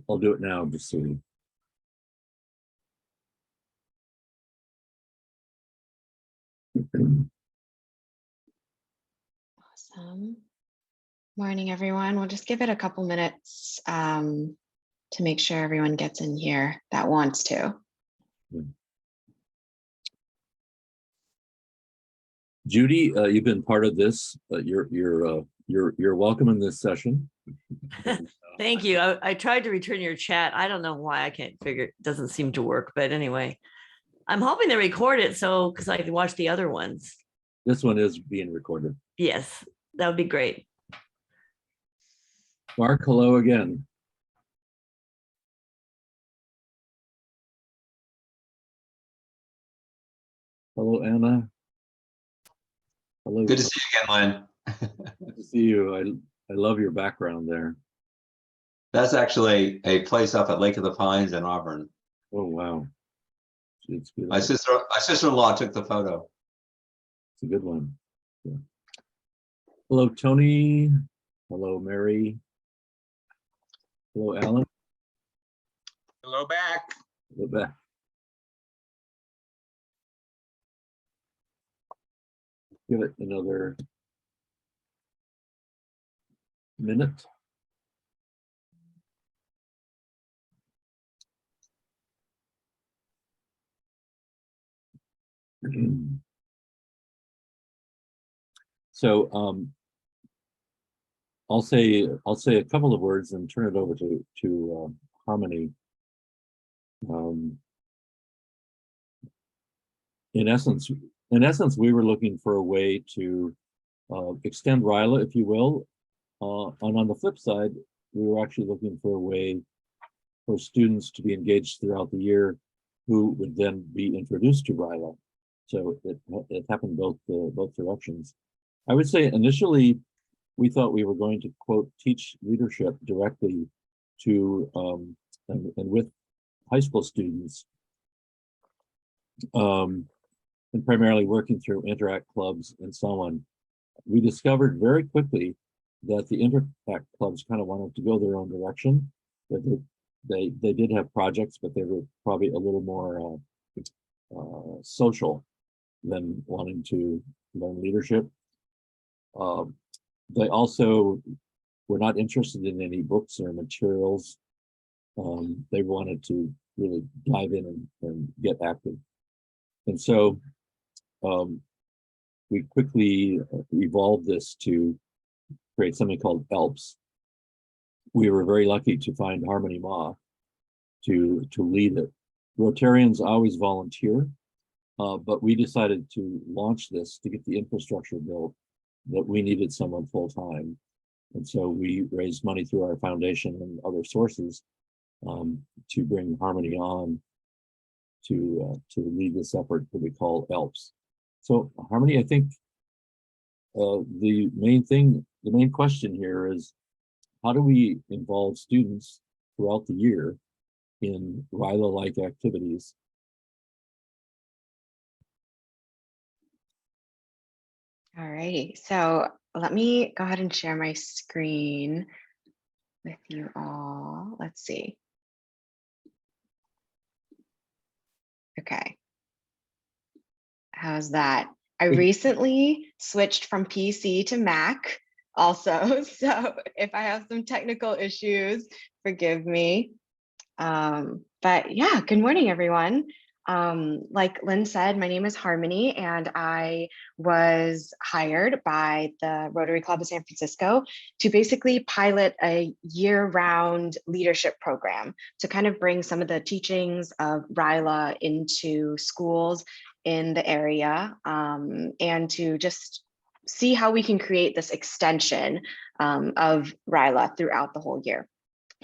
I'll do it now, just so you. Awesome. Morning, everyone. We'll just give it a couple minutes to make sure everyone gets in here that wants to. Judy, you've been part of this. You're welcome in this session. Thank you. I tried to return your chat. I don't know why I can't figure it doesn't seem to work, but anyway, I'm hoping to record it so because I can watch the other ones. This one is being recorded. Yes, that would be great. Mark, hello again. Hello, Anna. Hello. Good to see you again, Lynn. Good to see you. I love your background there. That's actually a place up at Lake of the Pines in Auburn. Oh, wow. It's beautiful. My sister-in-law took the photo. It's a good one. Yeah. Hello, Tony. Hello, Mary. Hello, Alan. Hello back. Hello back. Give it another minute. So I'll say a couple of words and turn it over to Harmony. In essence, we were looking for a way to extend RYLA, if you will. And on the flip side, we were actually looking for a way for students to be engaged throughout the year who would then be introduced to RYLA. So it happened both directions. I would say initially, we thought we were going to, quote, teach leadership directly to and with high school students, and primarily working through interact clubs and so on. We discovered very quickly that the interact clubs kind of wanted to go their own direction. That they did have projects, but they were probably a little more social than wanting to learn leadership. They also were not interested in any books or materials. They wanted to really dive in and get active. And so we quickly evolved this to create something called ELPS. We were very lucky to find Harmony Ma to lead it. Rotarians always volunteer, but we decided to launch this to get the infrastructure built, that we needed someone full-time. And so we raised money through our foundation and other sources to bring Harmony on to lead this effort that we call ELPS. So Harmony, I think the main question here is, how do we involve students throughout the year in RYLA-like activities? All righty, so let me go ahead and share my screen with you all. Let's see. Okay. How's that? I recently switched from PC to Mac also, so if I have some technical issues, forgive me. But yeah, good morning, everyone. Like Lynn said, my name is Harmony, and I was hired by the Rotary Club of San Francisco to basically pilot a year-round leadership program to kind of bring some of the teachings of RYLA into schools in the area, and to just see how we can create this extension of RYLA throughout the whole year.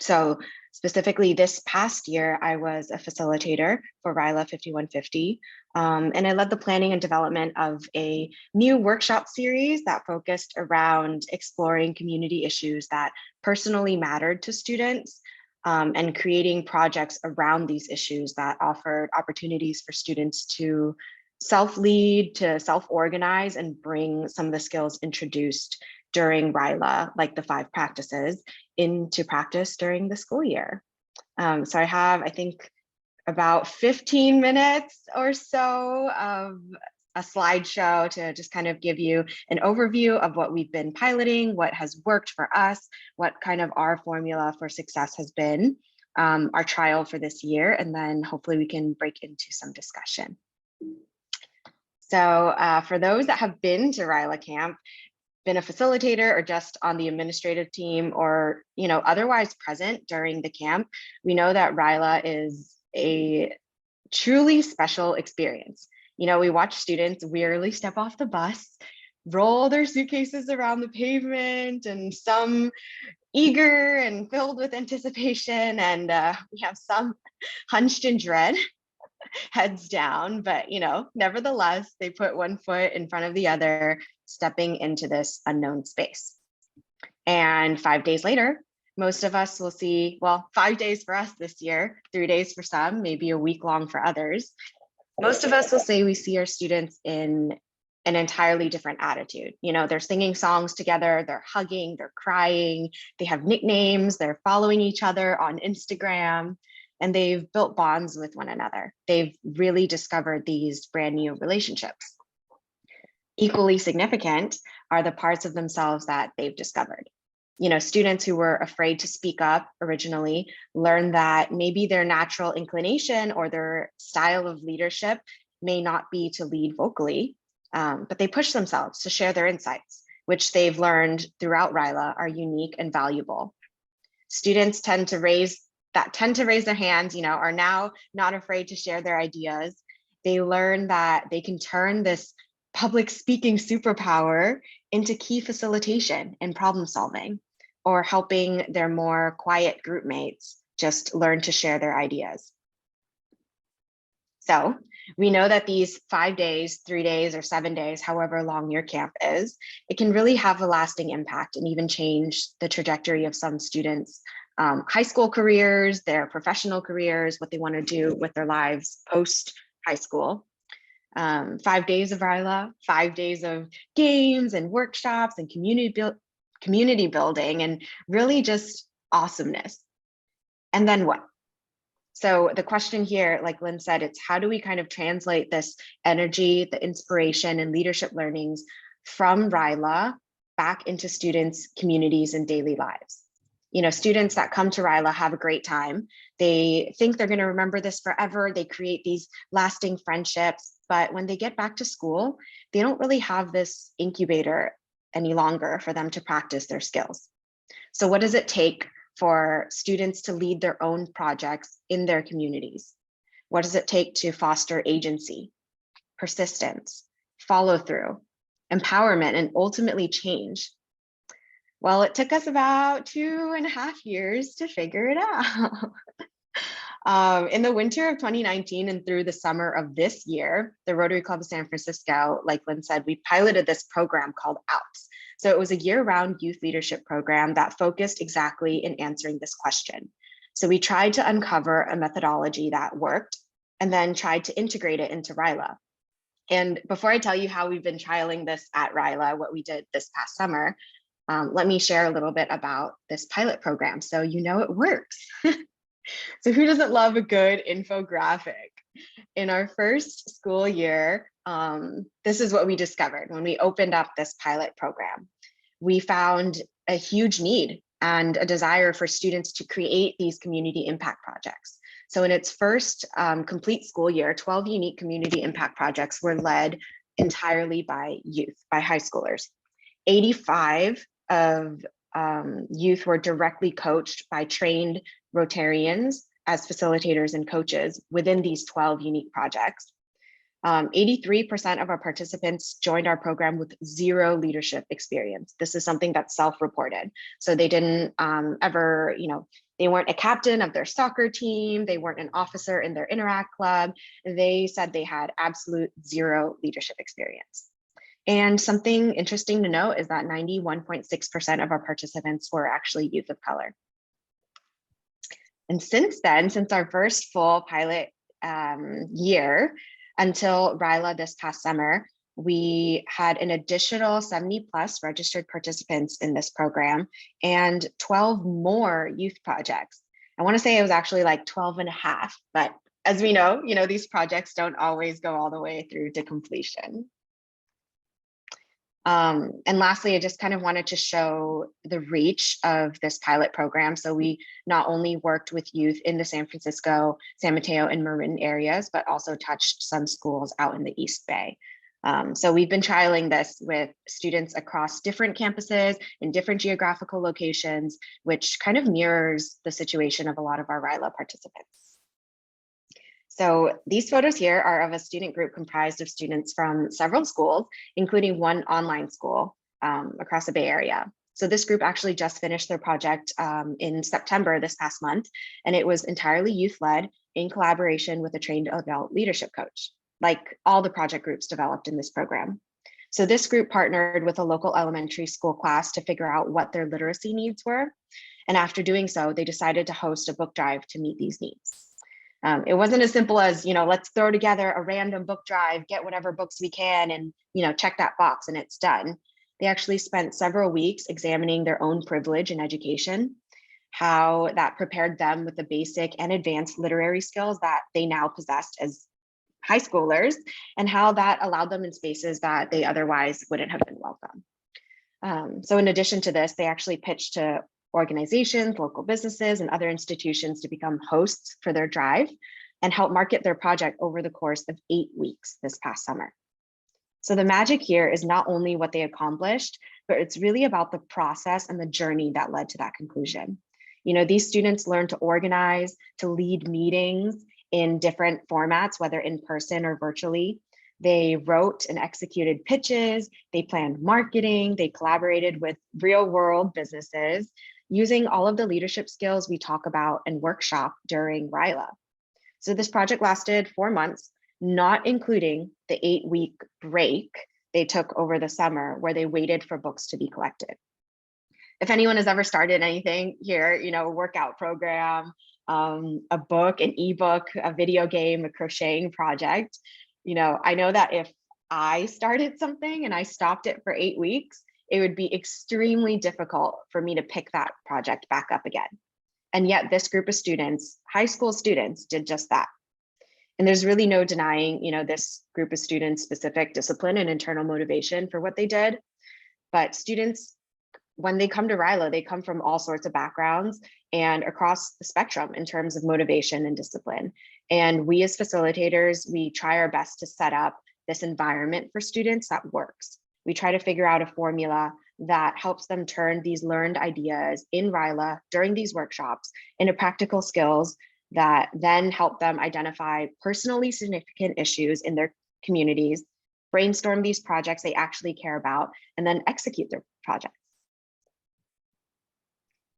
So specifically this past year, I was a facilitator for RYLA 5150, and I led the planning and development of a new workshop series that focused around exploring community issues that personally mattered to students, and creating projects around these issues that offered opportunities for students to self-lead, to self-organize, and bring some of the skills introduced during RYLA, like the 5 practices, into practice during the school year. So I have, I think, about 15 minutes or so of a slideshow to just kind of give you an overview of what we've been piloting, what has worked for us, what kind of our formula for success has been, our trial for this year, and then hopefully we can break into some discussion. So for those that have been to RYLA Camp, been a facilitator or just on the administrative team, or otherwise present during the camp, we know that RYLA is a truly special experience. We watch students wearily step off the bus, roll their suitcases around the pavement, and some eager and filled with anticipation, and we have some hunched in dread, heads down, but nevertheless, they put one foot in front of the other, stepping into this unknown space. And 5 days later, most of us will see, well, 5 days for us this year, 3 days for some, maybe a week long for others. Most of us will say we see our students in an entirely different attitude. They're singing songs together, they're hugging, they're crying, they have nicknames, they're following each other on Instagram, and they've built bonds with one another. They've really discovered these brand new relationships. Equally significant are the parts of themselves that they've discovered. Students who were afraid to speak up originally learn that maybe their natural inclination or their style of leadership may not be to lead vocally, but they push themselves to share their insights, which they've learned throughout RYLA are unique and valuable. Students tend to raise their hands, are now not afraid to share their ideas. They learn that they can turn this public speaking superpower into key facilitation and problem solving, or helping their more quiet group mates just learn to share their ideas. So we know that these 5 days, 3 days, or 7 days, however long your camp is, it can really have a lasting impact and even change the trajectory of some students' high school careers, their professional careers, what they want to do with their lives post high school. 5 days of RYLA, 5 days of games and workshops and community building, and really just awesomeness. And then what? So the question here, like Lynn said, it's how do we kind of translate this energy, the inspiration and leadership learnings from RYLA back into students' communities and daily lives? Students that come to RYLA have a great time. They think they're going to remember this forever. They create these lasting friendships, but when they get back to school, they don't really have this incubator any longer for them to practice their skills. So what does it take for students to lead their own projects in their communities? What does it take to foster agency, persistence, follow through, empowerment, and ultimately change? Well, it took us about 2.5 years to figure it out. In the winter of 2019 and through the summer of this year, the Rotary Club of San Francisco, like Lynn said, we piloted this program called ALPS. So it was a year-round youth leadership program that focused exactly in answering this question. So we tried to uncover a methodology that worked and then tried to integrate it into RYLA. And before I tell you how we've been trialing this at RYLA, what we did this past summer, let me share a little bit about this pilot program so it works. So who doesn't love a good infographic? In our first school year, this is what we discovered when we opened up this pilot program. We found a huge need and a desire for students to create these community impact projects. So in its first complete school year, 12 unique community impact projects were led entirely by youth, by high schoolers. 85 of youth were directly coached by trained Rotarians as facilitators and coaches within these 12 unique projects. 83% of our participants joined our program with 0 leadership experience. This is something that's self-reported. So they didn't ever, they weren't a captain of their soccer team. They weren't an officer in their Interact club. They said they had absolute 0 leadership experience. And something interesting to note is that 91.6% of our participants were actually youth of color. And since then, since our first full pilot year until RYLA this past summer, we had an additional 70 plus registered participants in this program and 12 more youth projects. I want to say it was actually like 12 and a half, but as we know, these projects don't always go all the way through to completion. And lastly, I just kind of wanted to show the reach of this pilot program. So we not only worked with youth in the San Francisco, San Mateo, and Marin areas, but also touched some schools out in the East Bay. So we've been trialing this with students across different campuses in different geographical locations, which kind of mirrors the situation of a lot of our RYLA participants. So these photos here are of a student group comprised of students from several schools, including one online school across the Bay Area. So this group actually just finished their project in September this past month, and it was entirely youth-led in collaboration with a trained adult leadership coach, like all the project groups developed in this program. So this group partnered with a local elementary school class to figure out what their literacy needs were. And after doing so, they decided to host a book drive to meet these needs. It wasn't as simple as, let's throw together a random book drive, get whatever books we can, and, check that box and it's done. They actually spent several weeks examining their own privilege in education, how that prepared them with the basic and advanced literary skills that they now possessed as high schoolers, and how that allowed them in spaces that they otherwise wouldn't have been welcome. So in addition to this, they actually pitched to organizations, local businesses, and other institutions to become hosts for their drive and help market their project over the course of 8 weeks this past summer. So the magic here is not only what they accomplished, but it's really about the process and the journey that led to that conclusion. These students learned to organize, to lead meetings in different formats, whether in person or virtually. They wrote and executed pitches, they planned marketing, they collaborated with real world businesses, using all of the leadership skills we talk about and workshop during RYLA. So this project lasted 4 months, not including the 8-week break they took over the summer where they waited for books to be collected. If anyone has ever started anything here, a workout program, a book, an ebook, a video game, a crocheting project, I know that if I started something and I stopped it for 8 weeks, it would be extremely difficult for me to pick that project back up again. And yet this group of students, high school students, did just that. And there's really no denying, this group of students' specific discipline and internal motivation for what they did. But students, when they come to RYLA, they come from all sorts of backgrounds and across the spectrum in terms of motivation and discipline. And we as facilitators, we try our best to set up this environment for students that works. We try to figure out a formula that helps them turn these learned ideas in RYLA during these workshops into practical skills that then help them identify personally significant issues in their communities, brainstorm these projects they actually care about, and then execute their projects.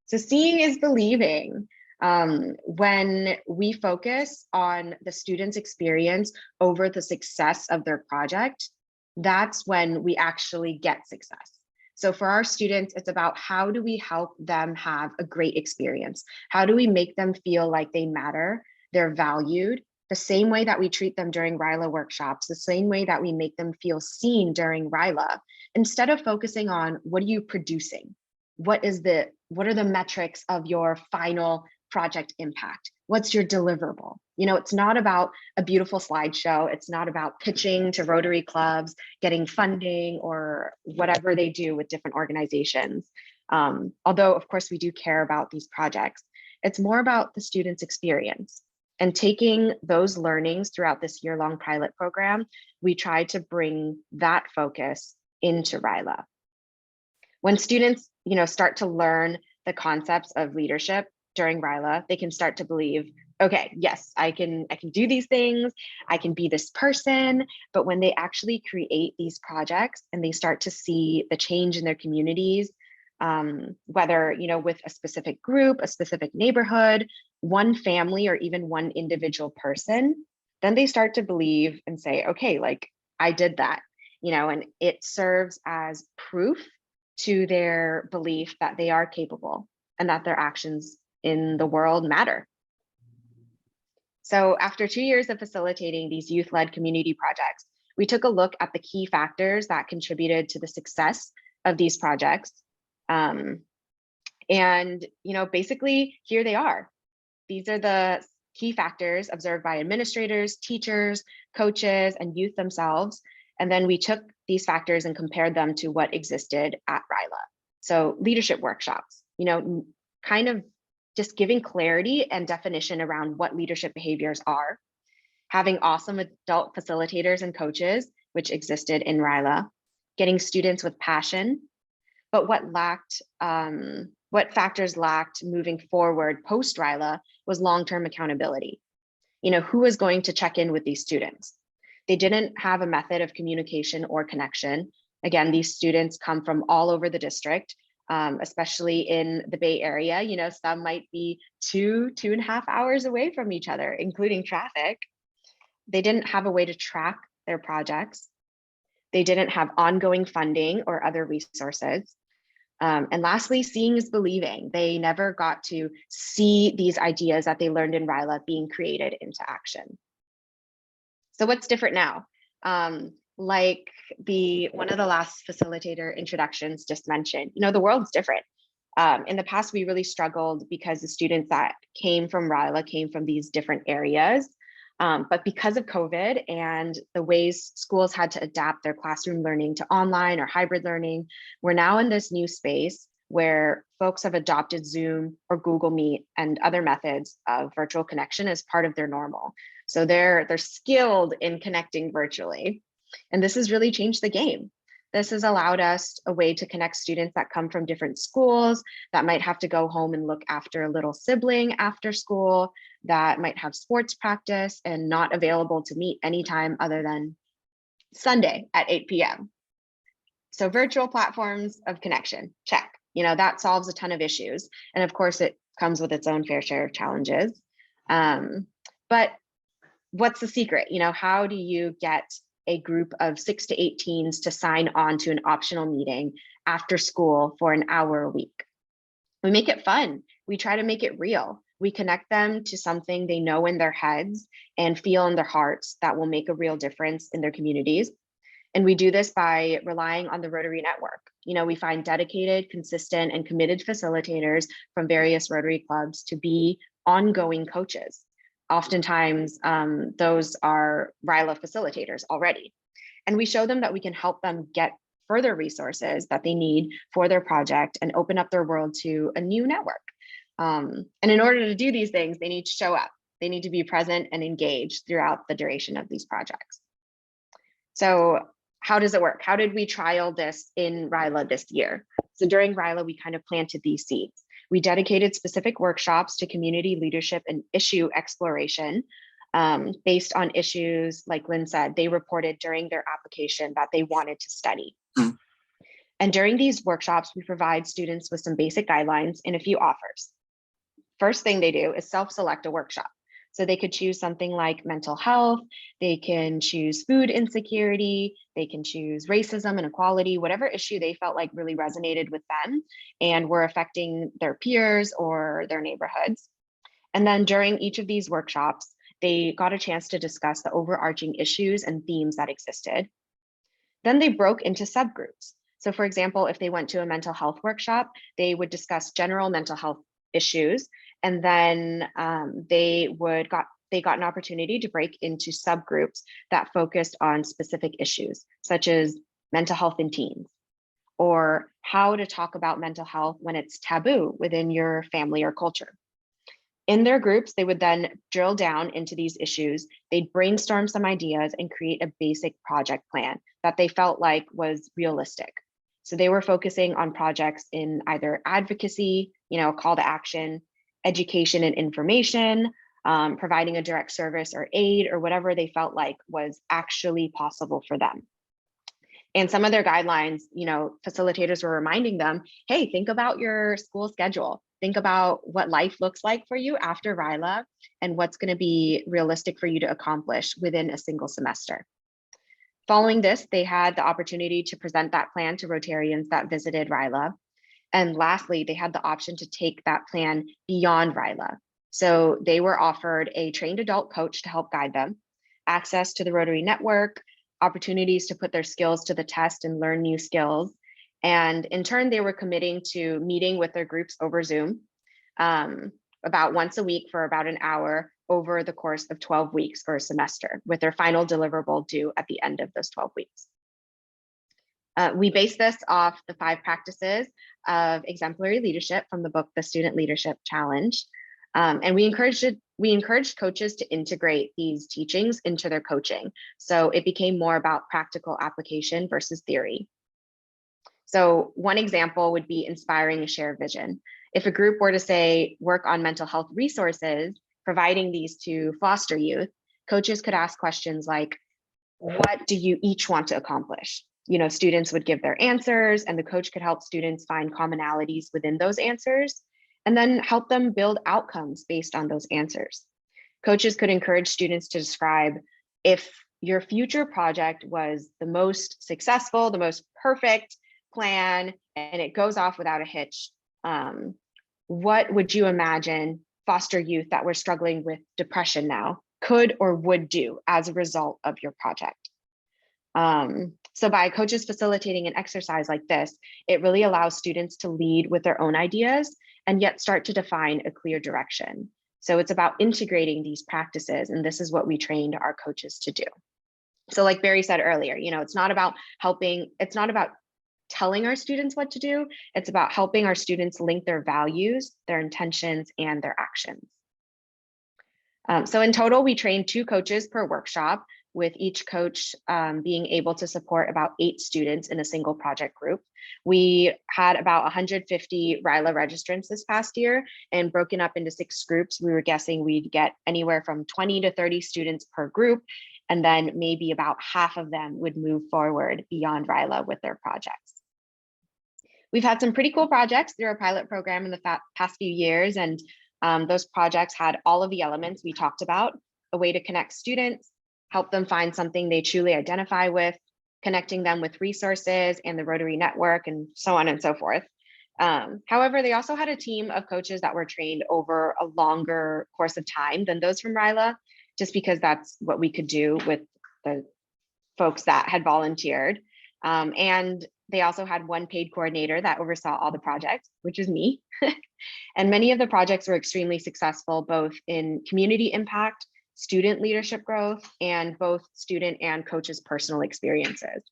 So seeing is believing. When we focus on the student's experience over the success of their project, that's when we actually get success. So for our students, it's about how do we help them have a great experience? How do we make them feel like they matter, they're valued, the same way that we treat them during RYLA workshops, the same way that we make them feel seen during RYLA, instead of focusing on what are you producing? What are the metrics of your final project impact? What's your deliverable? It's not about a beautiful slideshow. It's not about pitching to Rotary clubs, getting funding, or whatever they do with different organizations. Although, of course, we do care about these projects. It's more about the student's experience. And taking those learnings throughout this year-long pilot program, we try to bring that focus into RYLA. When students, start to learn the concepts of leadership during RYLA, they can start to believe, okay, yes, I can do these things, I can be this person. But when they actually create these projects and they start to see the change in their communities, whether, with a specific group, a specific neighborhood, one family, or even one individual person, then they start to believe and say, okay, like I did that, and it serves as proof to their belief that they are capable and that their actions in the world matter. So after 2 years of facilitating these youth-led community projects, We took a look at the key factors that contributed to the success of these projects. And, basically here they are. These are the key factors observed by administrators, teachers, coaches, and youth themselves. And then we took these factors and compared them to what existed at RYLA. So leadership workshops, kind of just giving clarity and definition around what leadership behaviors are, having awesome adult facilitators and coaches, which existed in RYLA, getting students with passion, but what factors lacked moving forward post RYLA was long-term accountability. Who was going to check in with these students? They didn't have a method of communication or connection. Again, these students come from all over the district, especially in the Bay Area. Some might be 2.5 hours away from each other, including traffic. They didn't have a way to track their projects. They didn't have ongoing funding or other resources. And lastly, seeing is believing. They never got to see these ideas that they learned in RYLA being created into action. So what's different now? Like one of the last facilitator introductions just mentioned, the world's different. In the past, we really struggled because the students that came from RYLA came from these different areas. But because of COVID and the ways schools had to adapt their classroom learning to online or hybrid learning, we're now in this new space where folks have adopted Zoom or Google Meet and other methods of virtual connection as part of their normal. So they're skilled in connecting virtually. And this has really changed the game. This has allowed us a way to connect students that come from different schools, that might have to go home and look after a little sibling after school, that might have sports practice and not available to meet anytime other than Sunday at 8 p.m. So virtual platforms of connection, check. That solves a ton of issues. And of course, it comes with its own fair share of challenges. But what's the secret? How do you get a group of 6 to 8 teens to sign on to an optional meeting after school for an hour a week? We make it fun. We try to make it real. We connect them to something they know in their heads and feel in their hearts that will make a real difference in their communities. And we do this by relying on the Rotary Network. We find dedicated, consistent, and committed facilitators from various Rotary clubs to be ongoing coaches. Oftentimes, those are RYLA facilitators already. And we show them that we can help them get further resources that they need for their project and open up their world to a new network. And in order to do these things, they need to show up. They need to be present and engaged throughout the duration of these projects. So how does it work? How did we trial this in RYLA this year? So during RYLA, we kind of planted these seeds. We dedicated specific workshops to community leadership and issue exploration based on issues, like Lynn said, they reported during their application that they wanted to study. And during these workshops, we provide students with some basic guidelines and a few offers. First thing they do is self-select a workshop. So they could choose something like mental health, they can choose food insecurity, they can choose racism and equality, whatever issue they felt like really resonated with them and were affecting their peers or their neighborhoods. And then during each of these workshops, they got a chance to discuss the overarching issues and themes that existed. Then they broke into subgroups. So for example, if they went to a mental health workshop, they would discuss general mental health issues. And then they got an opportunity to break into subgroups that focused on specific issues, such as mental health in teens, or how to talk about mental health when it's taboo within your family or culture. In their groups, they would then drill down into these issues. They'd brainstorm some ideas and create a basic project plan that they felt like was realistic. So they were focusing on projects in either advocacy, call to action, education and information, providing a direct service or aid or whatever they felt like was actually possible for them. And some of their guidelines, facilitators were reminding them, hey, think about your school schedule. Think about what life looks like for you after RYLA and what's going to be realistic for you to accomplish within a single semester. Following this, they had the opportunity to present that plan to Rotarians that visited RYLA. And lastly, they had the option to take that plan beyond RYLA. So they were offered a trained adult coach to help guide them, access to the Rotary Network, opportunities to put their skills to the test and learn new skills. And in turn, they were committing to meeting with their groups over Zoom about once a week for about an hour over the course of 12 weeks or a semester, with their final deliverable due at the end of those 12 weeks. We base this off the 5 practices of exemplary leadership from the book, The Student Leadership Challenge. And we encouraged coaches to integrate these teachings into their coaching. So it became more about practical application versus theory. So one example would be inspiring a shared vision. If a group were to say, work on mental health resources, providing these to foster youth, coaches could ask questions like, what do you each want to accomplish? You know, students would give their answers and the coach could help students find commonalities within those answers and then help them build outcomes based on those answers. Coaches could encourage students to describe, if your future project was the most successful, the most perfect plan, and it goes off without a hitch, what would you imagine foster youth that were struggling with depression now could or would do as a result of your project? So by coaches facilitating an exercise like this, it really allows students to lead with their own ideas and yet start to define a clear direction. So it's about integrating these practices, and this is what we trained our coaches to do. So like Barry said earlier, you know, it's not about telling our students what to do, it's about helping our students link their values, their intentions, and their actions. So in total, we trained 2 coaches per workshop, with each coach being able to support about 8 students in a single project group. We had about 150 RYLA registrants this past year, and broken up into 6 groups, we were guessing we'd get anywhere from 20 to 30 students per group, and then maybe about half of them would move forward beyond RYLA with their projects. We've had some pretty cool projects through our pilot program in the past few years, and those projects had all of the elements we talked about: a way to connect students, help them find something they truly identify with, connecting them with resources and the Rotary Network, and so on and so forth. However, they also had a team of coaches that were trained over a longer course of time than those from RYLA, just because that's what we could do with the folks that had volunteered. And they also had one paid coordinator that oversaw all the projects, which is me. And many of the projects were extremely successful, both in community impact, student leadership growth, and both student and coaches' personal experiences.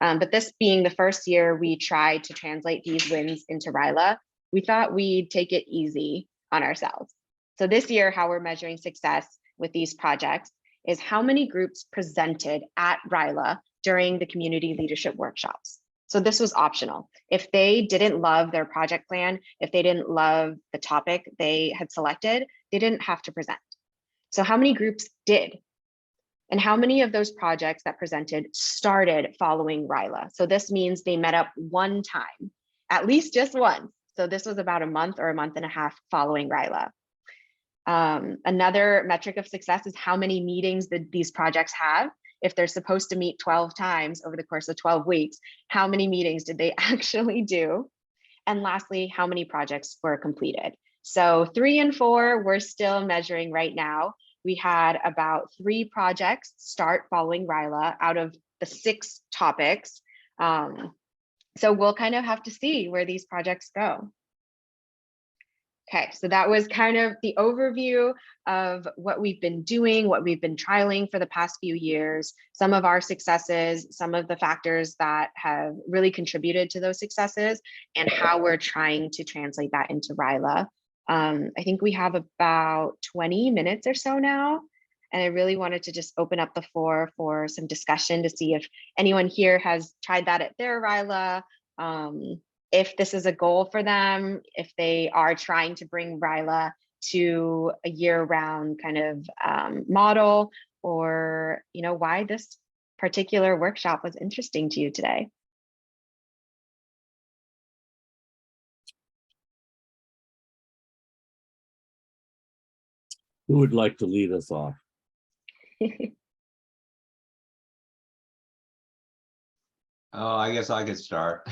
But this being the first year we tried to translate these wins into RYLA, we thought we'd take it easy on ourselves. So this year, how we're measuring success with these projects is how many groups presented at RYLA during the community leadership workshops. So this was optional. If they didn't love their project plan, if they didn't love the topic they had selected, they didn't have to present. So how many groups did? And how many of those projects that presented started following RYLA? So this means they met up one time, at least just once. So this was about a month or a month and a half following RYLA. Another metric of success is how many meetings did these projects have? If they're supposed to meet 12 times over the course of 12 weeks, how many meetings did they actually do? And lastly, how many projects were completed? So 3 and 4, we're still measuring right now. We had about 3 projects start following RYLA out of the 6 topics. So we'll kind of have to see where these projects go. Okay, so that was kind of the overview of what we've been doing, what we've been trialing for the past few years, some of our successes, some of the factors that have really contributed to those successes, and how we're trying to translate that into RYLA. I think we have about 20 minutes or so now, and I really wanted to just open up the floor for some discussion to see if anyone here has tried that at their RYLA, if this is a goal for them, if they are trying to bring RYLA to a year-round kind of model, or why this particular workshop was interesting to you today. Who would like to lead us off? Oh, I guess I could start.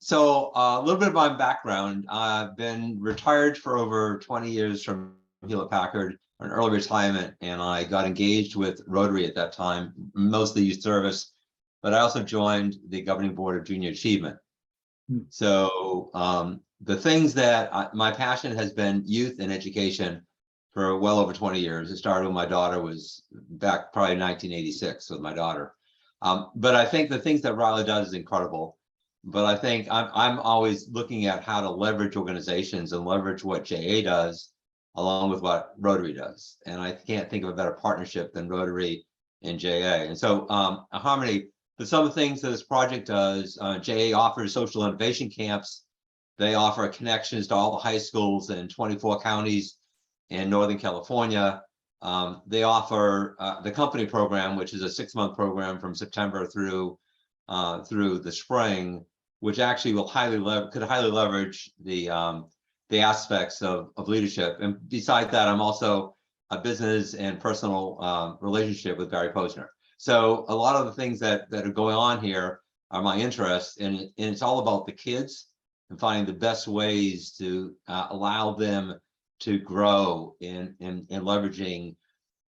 So a little bit of my background. I've been retired for over 20 years from Hewlett Packard. an early retirement, and I got engaged with Rotary at that time, mostly youth service, but I also joined the governing board of junior achievement. So the things that my passion has been youth and education for well over 20 years. It started when my daughter was back probably 1986 with my daughter. But I think the things that RYLA does is incredible. But I think I'm always looking at how to leverage organizations and leverage what JA does along with what Rotary does. And I can't think of a better partnership than Rotary and JA. And so Harmony, for some of the things that this project does, JA offers social innovation camps. They offer connections to all the high schools in 24 counties in Northern California. They offer the company program, which is a 6-month program from September through the spring, which actually will could highly leverage the aspects of leadership. And besides that, I'm also a business and personal relationship with Barry Posner. So a lot of the things that are going on here are my interests, and it's all about the kids and finding the best ways to allow them to grow in leveraging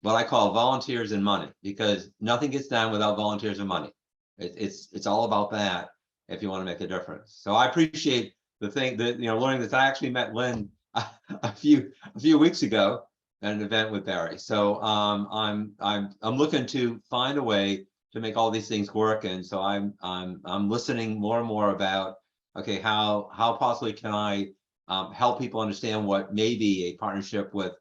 what I call volunteers and money, because nothing gets done without volunteers and money. It's all about that if you want to make a difference. So I appreciate the thing that, learning that I actually met Lynn a few weeks ago at an event with Barry. So I'm looking to find a way to make all these things work. And so I'm listening more and more about, okay, how possibly can I help people understand what maybe a partnership with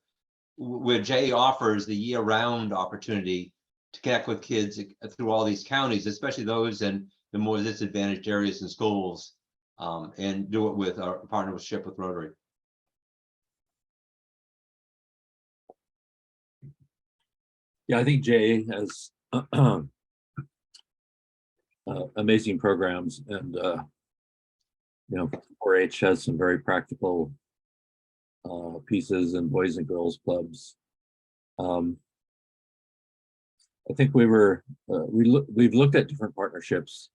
where Jay offers the year-round opportunity to connect with kids through all these counties, especially those in the more disadvantaged areas and schools, and do it with our partnership with Rotary. Yeah, I think Jay has amazing programs, and 4-H has some very practical pieces, and boys and girls clubs. I think we've looked at different partnerships.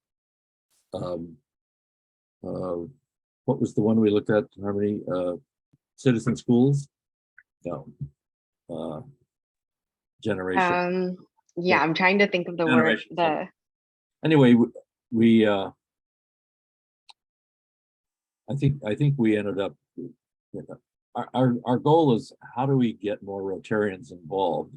What was the one we looked at, Harmony? Citizen schools? No. Generation. Yeah, I'm trying to think of the word. Anyway, we I think we ended up, our goal is, how do we get more Rotarians involved?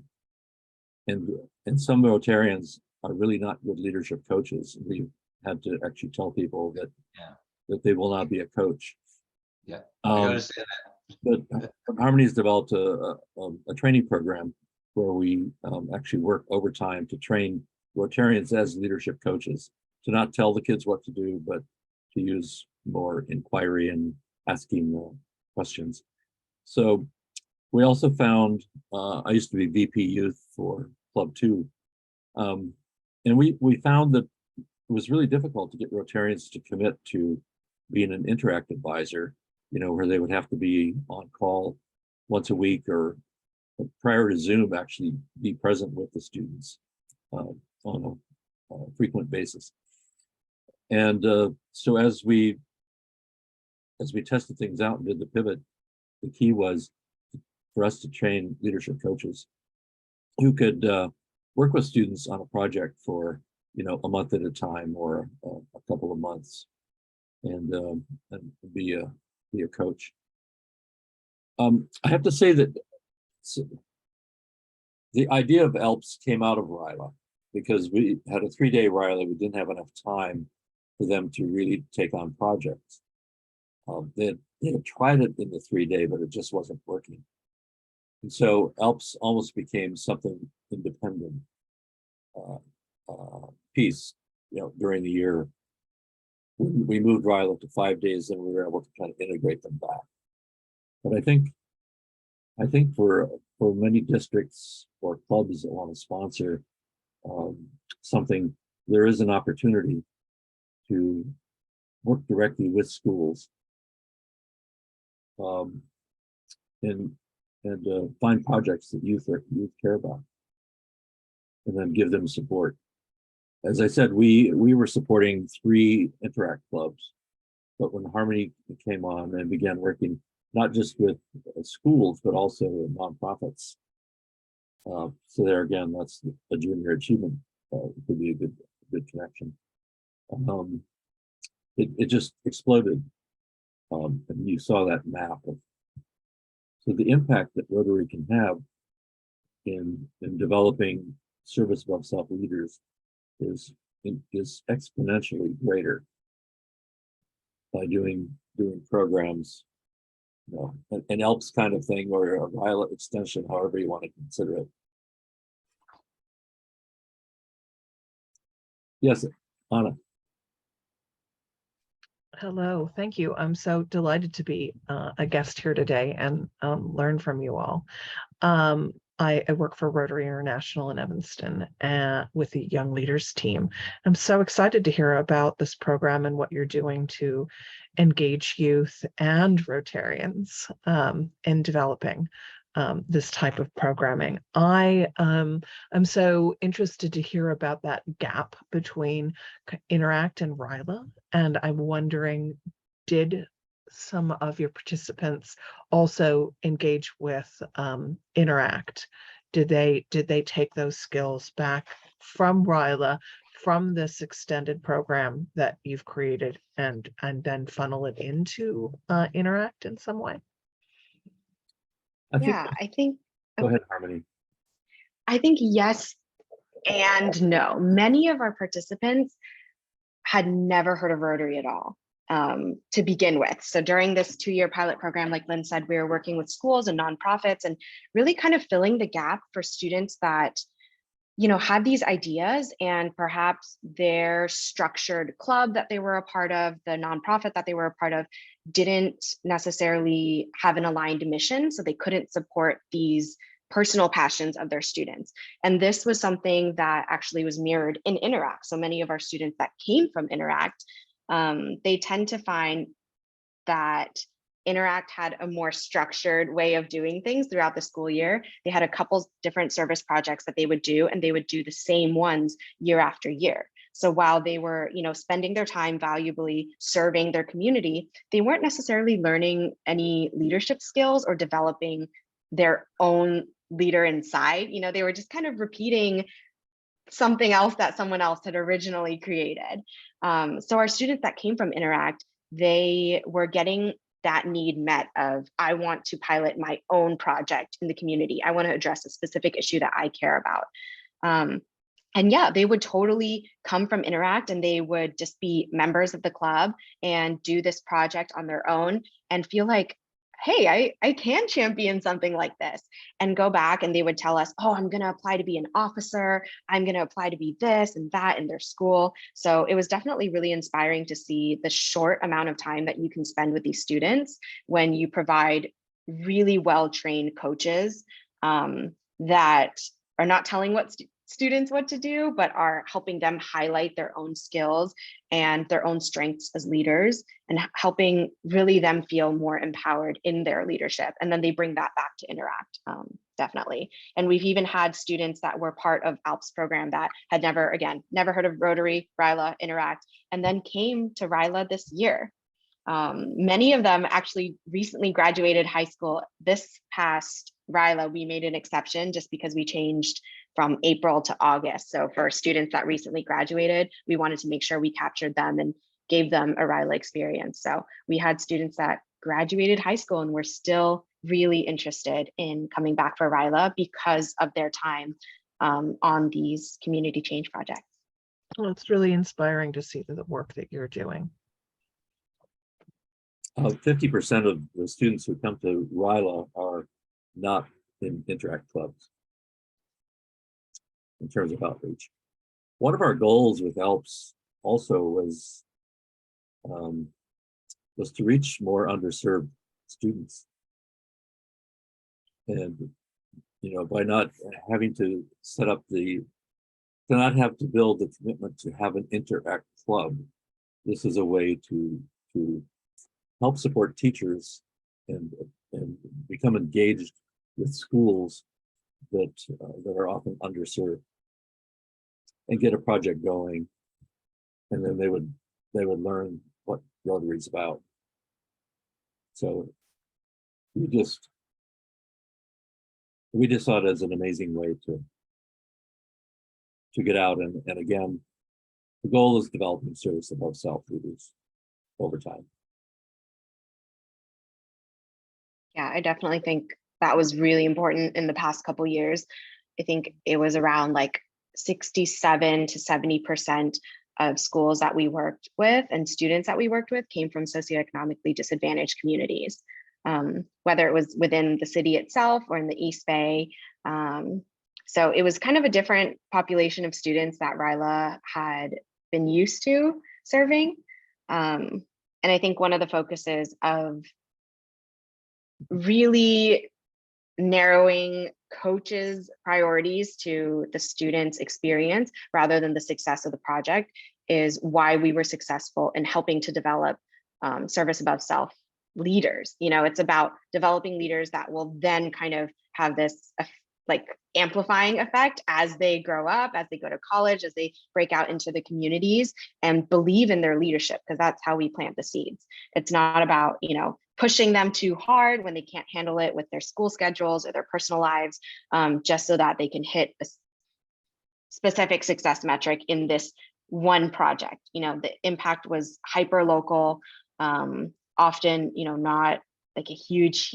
And some Rotarians are really not good leadership coaches. We had to actually tell people that they will not be a coach. Yeah, I understand that. But Harmony's developed a training program where we actually work overtime to train Rotarians as leadership coaches, to not tell the kids what to do, but to use more inquiry and asking questions. So we also found, I used to be VP Youth for Club 2, and we found that it was really difficult to get Rotarians to commit to being an interact advisor, where they would have to be on call once a week, or prior to Zoom, actually be present with the students on a frequent basis. And so as we tested things out and did the pivot, the key was for us to train leadership coaches who could work with students on a project for a month at a time, or a couple of months, and be a coach. I have to say that the idea of ELPS came out of RYLA, because we had a 3-day RYLA. We didn't have enough time for them to really take on projects. They had tried it in the 3-day, but it just wasn't working. And so ELPS almost became something independent piece, during the year. We moved RYLA to 5 days, and we were able to kind of integrate them back. But I think for many districts or clubs that want to sponsor something, there is an opportunity to work directly with schools, and find projects that youth care about, and then give them support. As I said, we were supporting 3 interact clubs, but when Harmony came on and began working not just with schools, but also nonprofits, So there again, that's a junior achievement, could be a good connection. It just exploded. And you saw that map of, so the impact that Rotary can have in developing service above self leaders is exponentially greater by doing programs, you know, an ELPS kind of thing, or a RYLA extension, however you want to consider it. Yes, Anna. Hello, thank you. I'm so delighted to be a guest here today and learn from you all. I work for Rotary International in Evanston with the Young Leaders team. I'm so excited to hear about this program and what you're doing to engage youth and Rotarians in developing this type of programming. I'm so interested to hear about that gap between Interact and RYLA, and I'm wondering, did some of your participants also engage with Interact? Did they take those skills back from RYLA, from this extended program that you've created, and then funnel it into Interact in some way? I think Go ahead, Harmony. I think yes and no. Many of our participants had never heard of Rotary at all, to begin with. So during this 2-year pilot program, like Lynn said, we were working with schools and nonprofits and really kind of filling the gap for students that, you know, had these ideas and perhaps their structured club that they were a part of, the nonprofit that they were a part of, didn't necessarily have an aligned mission. So they couldn't support these personal passions of their students. And this was something that actually was mirrored in Interact. So many of our students that came from Interact, they tend to find that Interact had a more structured way of doing things throughout the school year. They had a couple different service projects that they would do, and they would do the same ones year after year. So while they were, you know, spending their time valuably serving their community, they weren't necessarily learning any leadership skills or developing their own leader inside. You know, they were just kind of repeating something else that someone else had originally created. So our students that came from Interact, they were getting that need met of, I want to pilot my own project in the community. I want to address a specific issue that I care about. And yeah, they would totally come from Interact and they would just be members of the club and do this project on their own and feel like, hey, I can champion something like this, and go back and they would tell us, oh, I'm going to apply to be an officer. I'm going to apply to be this and that in their school. So it was definitely really inspiring to see the short amount of time that you can spend with these students when you provide really well-trained coaches that are not telling students what to do, but are helping them highlight their own skills and their own strengths as leaders, and helping really them feel more empowered in their leadership. And then they bring that back to Interact, definitely. And we've even had students that were part of ALPS program that had never heard of Rotary, RYLA, Interact, and then came to RYLA this year. Many of them actually recently graduated high school. This past RYLA, we made an exception just because we changed from April to August. So for students that recently graduated, we wanted to make sure we captured them and gave them a RYLA experience. So we had students that graduated high school and were still really interested in coming back for RYLA because of their time on these community change projects. Well, it's really inspiring to see the work that you're doing. 50% of the students who come to RYLA are not in Interact clubs in terms of outreach. One of our goals with ALPS also was to reach more underserved students. And, you know, by not having to set up to not have to build the commitment to have an Interact club, this is a way to help support teachers and become engaged with schools that are often underserved, and get a project going, and then they would learn what Rotary is about. So we just we just saw it as an amazing way to get out. And again, the goal is developing service above self leaders over time. Yeah, I definitely think that was really important in the past couple years. I think it was around like 67 to 70% of schools that we worked with and students that we worked with came from socioeconomically disadvantaged communities, whether it was within the city itself or in the East Bay. So it was kind of a different population of students that RYLA had been used to serving. And I think one of the focuses of really narrowing coaches' priorities to the students' experience rather than the success of the project is why we were successful in helping to develop service above self leaders. You know, it's about developing leaders that will then kind of have this like amplifying effect as they grow up, as they go to college, as they break out into the communities and believe in their leadership, because that's how we plant the seeds. It's not about, you know, pushing them too hard when they can't handle it with their school schedules or their personal lives, just so that they can hit a specific success metric in this one project. You know, the impact was hyper local, often, you know, not like a huge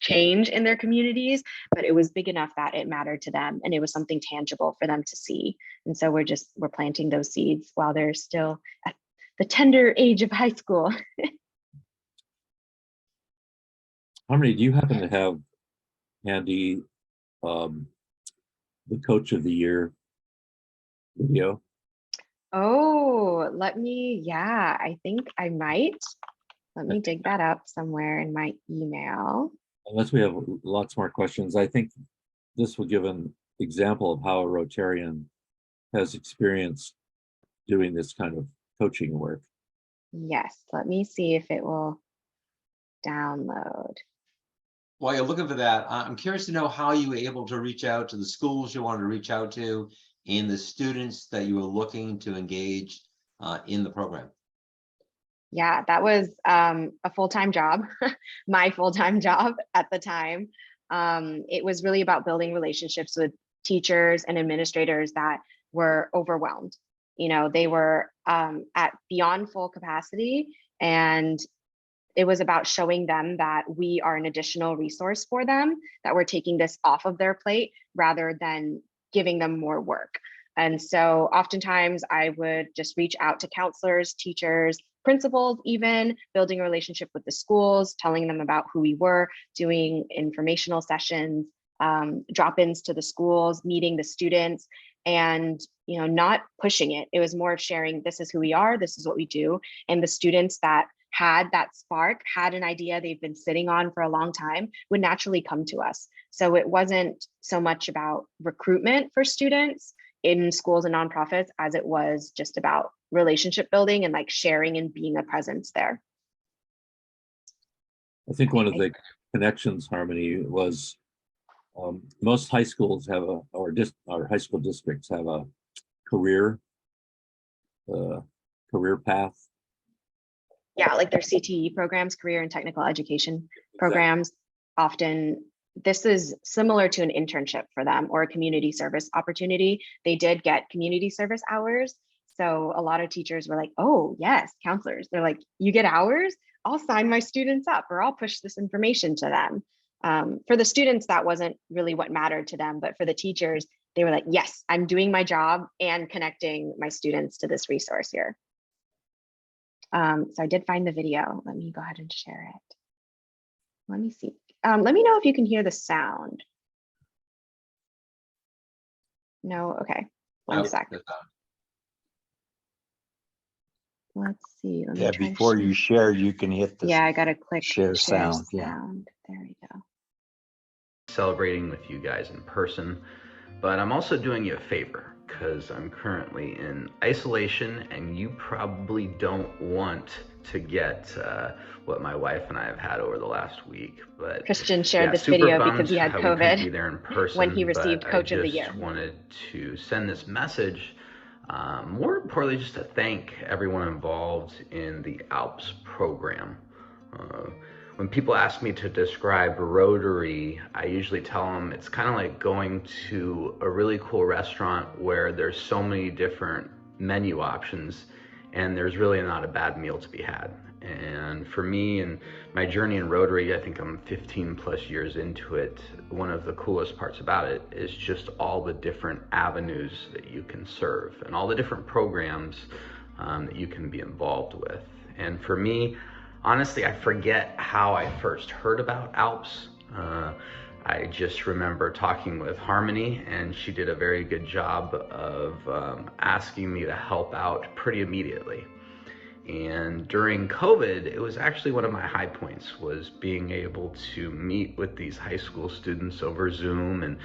change in their communities, but it was big enough that it mattered to them and it was something tangible for them to see. And so we're planting those seeds while they're still at the tender age of high school. Harmony, do you happen to have handy the Coach of the Year video? Oh, yeah, I think I might. Let me dig that up somewhere in my email. Unless we have lots more questions, I think this will give an example of how a Rotarian has experience doing this kind of coaching work. Yes, let me see if it will download. While you're looking for that, I'm curious to know how you were able to reach out to the schools you wanted to reach out to and the students that you were looking to engage in the program. Yeah, that was a full-time job, my full-time job at the time. It was really about building relationships with teachers and administrators that were overwhelmed. You know, they were at beyond full capacity, and it was about showing them that we are an additional resource for them, that we're taking this off of their plate rather than giving them more work. And so oftentimes I would just reach out to counselors, teachers, principals, even building a relationship with the schools, telling them about who we were, doing informational sessions, drop-ins to the schools, meeting the students, and, you know, not pushing it. It was more of sharing, this is who we are, this is what we do. And the students that had that spark, had an idea they've been sitting on for a long time, would naturally come to us. So it wasn't so much about recruitment for students in schools and nonprofits as it was just about relationship building and like sharing and being a presence there. I think one of the connections, Harmony, was most high schools have or high school districts have a career path. Yeah, like their CTE programs, career and technical education programs. Often this is similar to an internship for them or a community service opportunity. They did get community service hours. So a lot of teachers were like, oh yes, counselors. They're like, you get hours? I'll sign my students up or I'll push this information to them. For the students, that wasn't really what mattered to them, but for the teachers, they were like, yes, I'm doing my job and connecting my students to this resource here. So I did find the video. Let me go ahead and share it. Let me see. Let me know if you can hear the sound. No, okay. One sec. Let's see. Let me Yeah, try before you share, you can hit the Yeah, I gotta click share sound. Yeah. There we go. Celebrating with you guys in person, but I'm also doing you a favor because I'm currently in isolation and you probably don't want to get what my wife and I have had over the last week. But Christian shared this super video bummed because he had how we couldn't be COVID there in person, when he received but Coach of the I Year. just wanted to send this message. More importantly, just to thank everyone involved in the ALPS program. when people ask me to describe Rotary, I usually tell them it's kind of like going to a really cool restaurant where there's so many different menu options and there's really not a bad meal to be had. And for me and my journey in Rotary, I think I'm 15 plus years into it. One of the coolest parts about it is just all the different avenues that you can serve and all the different programs that you can be involved with. And for me, honestly, I forget how I first heard about ALPS. I just remember talking with Harmony, and she did a very good job of asking me to help out pretty immediately. And during COVID, it was actually one of my high points, was being able to meet with these high school students over Zoom and,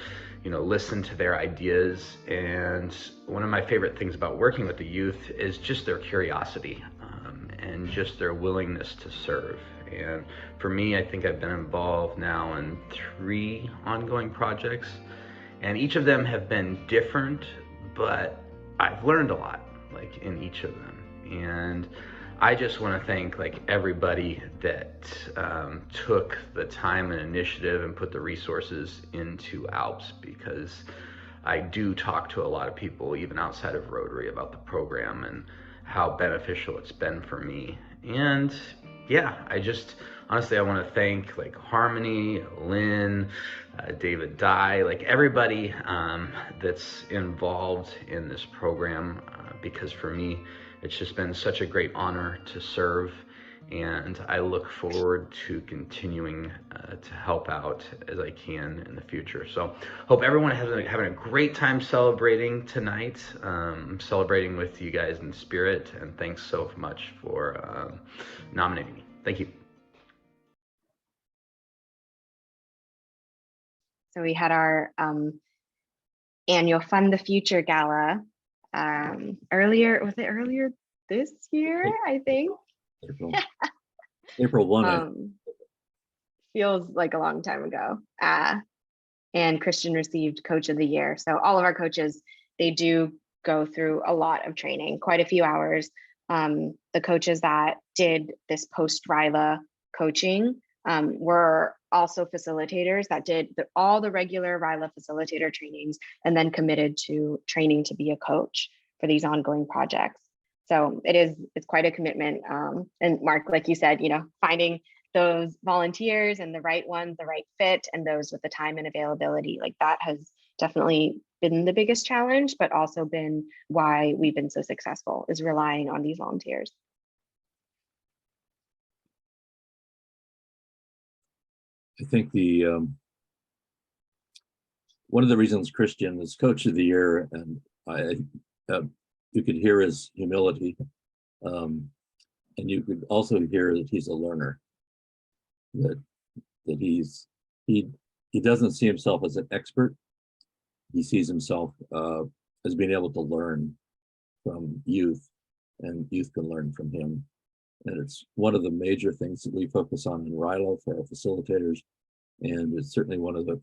you know, listen to their ideas. And one of my favorite things about working with the youth is just their curiosity and just their willingness to serve. And for me, I think I've been involved now in 3 ongoing projects, and each of them have been different, but I've learned a lot, like, in each of them. And I just want to thank, like, everybody that took the time and initiative and put the resources into ALPS, because I do talk to a lot of people, even outside of Rotary, about the program and how beneficial it's been for me. And yeah, I just, honestly, I want to thank, like, Harmony, Lynn, David Dye, like, everybody that's involved in this program, because for me, it's just been such a great honor to serve, and I look forward to continuing to help out as I can in the future. So hope everyone has having a great time celebrating tonight, celebrating with you guys in spirit, and thanks so much for nominating me. Thank you. So we had our annual Fund the Future Gala earlier this year, I think. April 1. Feels like a long time ago. And Christian received Coach of the Year. So all of our coaches, they do go through a lot of training, quite a few hours. The coaches that did this post RYLA coaching were also facilitators that did all the regular RYLA facilitator trainings and then committed to training to be a coach for these ongoing projects. So it's quite a commitment. And Mark, like you said, you know, finding those volunteers and the right ones, the right fit, and those with the time and availability, like that has definitely been the biggest challenge, but also been why we've been so successful, is relying on these volunteers. I think the one of the reasons Christian is Coach of the Year, and you could hear his humility, and you could also hear that he's a learner. That he doesn't see himself as an expert. He sees himself as being able to learn from youth, and youth can learn from him. And it's one of the major things that we focus on in RYLA for our facilitators. And it's certainly one of the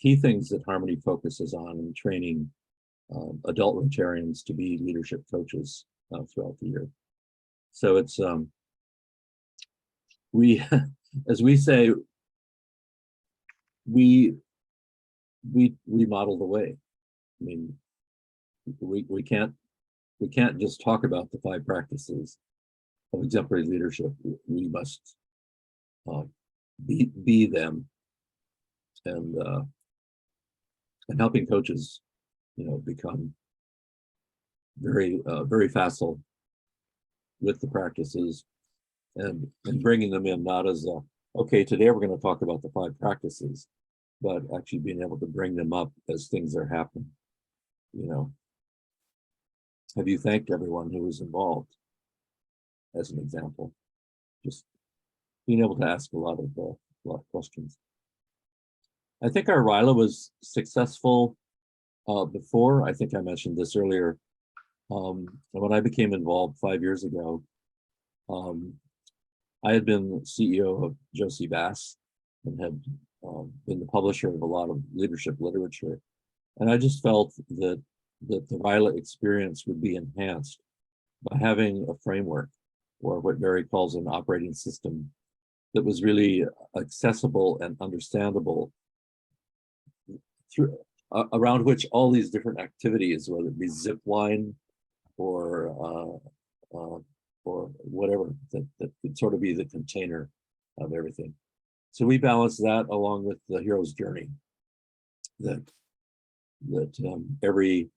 key things that Harmony focuses on in training adult Rotarians to be leadership coaches throughout the year. So it's, we, as we say, we model the way. I mean, we can't just talk about the 5 practices of exemplary leadership. We must be them, and helping coaches, you know, become very facile with the practices, and bringing them in not as okay, today we're going to talk about the 5 practices, but actually being able to bring them up as things are happening. You know, have you thanked everyone who was involved? As an example, just being able to ask a lot of questions. I think our RYLA was successful before. I think I mentioned this earlier. When I became involved 5 years ago, I had been CEO of Josie Bass and had been the publisher of a lot of leadership literature. And I just felt that the RYLA experience would be enhanced by having a framework, or what Barry calls an operating system, that was really accessible and understandable through around which all these different activities, whether it be zip line or whatever, that could sort of be the container of everything. So we balance that along with the hero's journey that every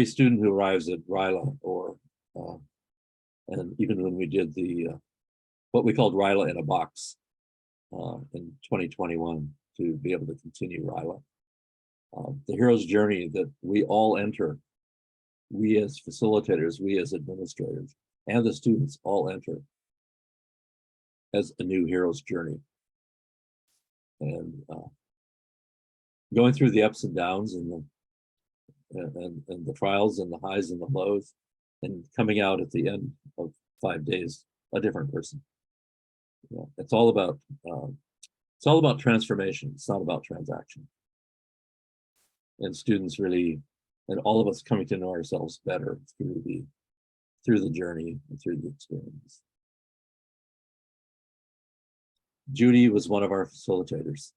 student who arrives at RYLA and even when we did the what we called RYLA in a box in 2021 to be able to continue RYLA. The hero's journey that we all enter, we as facilitators, we as administrators, and the students all enter as a new hero's journey. And going through the ups and downs and the trials and the highs and the lows, and coming out at the end of 5 days a different person. Yeah, it's all about transformation. It's not about transaction. And students really, and all of us coming to know ourselves better through the journey and through the experience. Judy was one of our facilitators.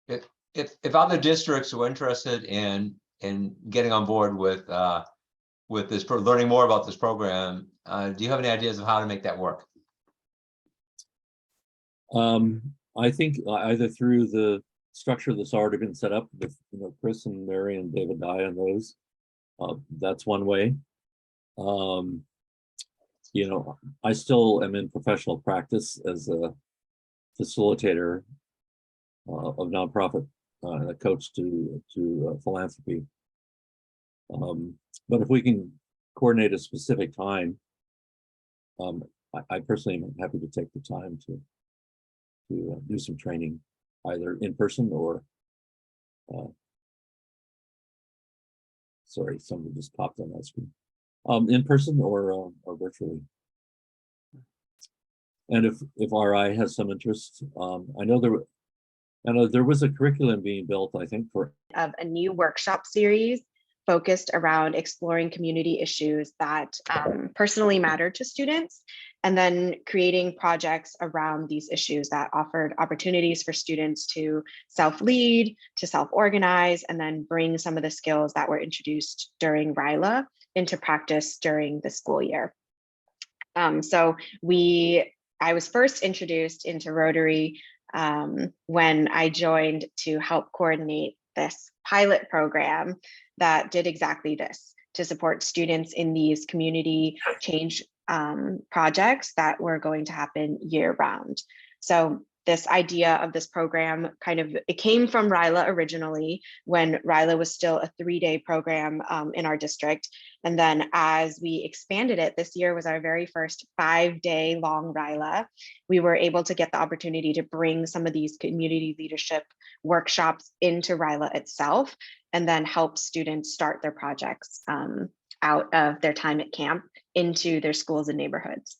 If other districts are interested in getting on board with this, learning more about this program, do you have any ideas of how to make that work? I think either through the structure that's already been set up with Chris and Mary and David Dye and those, that's one way. I still am in professional practice as a facilitator of nonprofit and a coach to philanthropy. But if we can coordinate a specific time, I personally am happy to take the time to do some training, either in person or sorry, somebody just popped on my screen. In person or virtually. And if RI has some interest, I know there was a curriculum being built, I think, for of a new workshop series focused around exploring community issues that personally matter to students, and then creating projects around these issues that offered opportunities for students to self-lead, to self-organize, and then bring some of the skills that were introduced during RYLA into practice during the school year. I was first introduced into Rotary when I joined to help coordinate this pilot program that did exactly this, to support students in these community change projects that were going to happen year round. So this idea of this program it came from RYLA originally, when RYLA was still a 3-day program in our district. And then as we expanded it, this year was our very first 5-day long RYLA. We were able to get the opportunity to bring some of these community leadership workshops into RYLA itself, and then help students start their projects out of their time at camp into their schools and neighborhoods.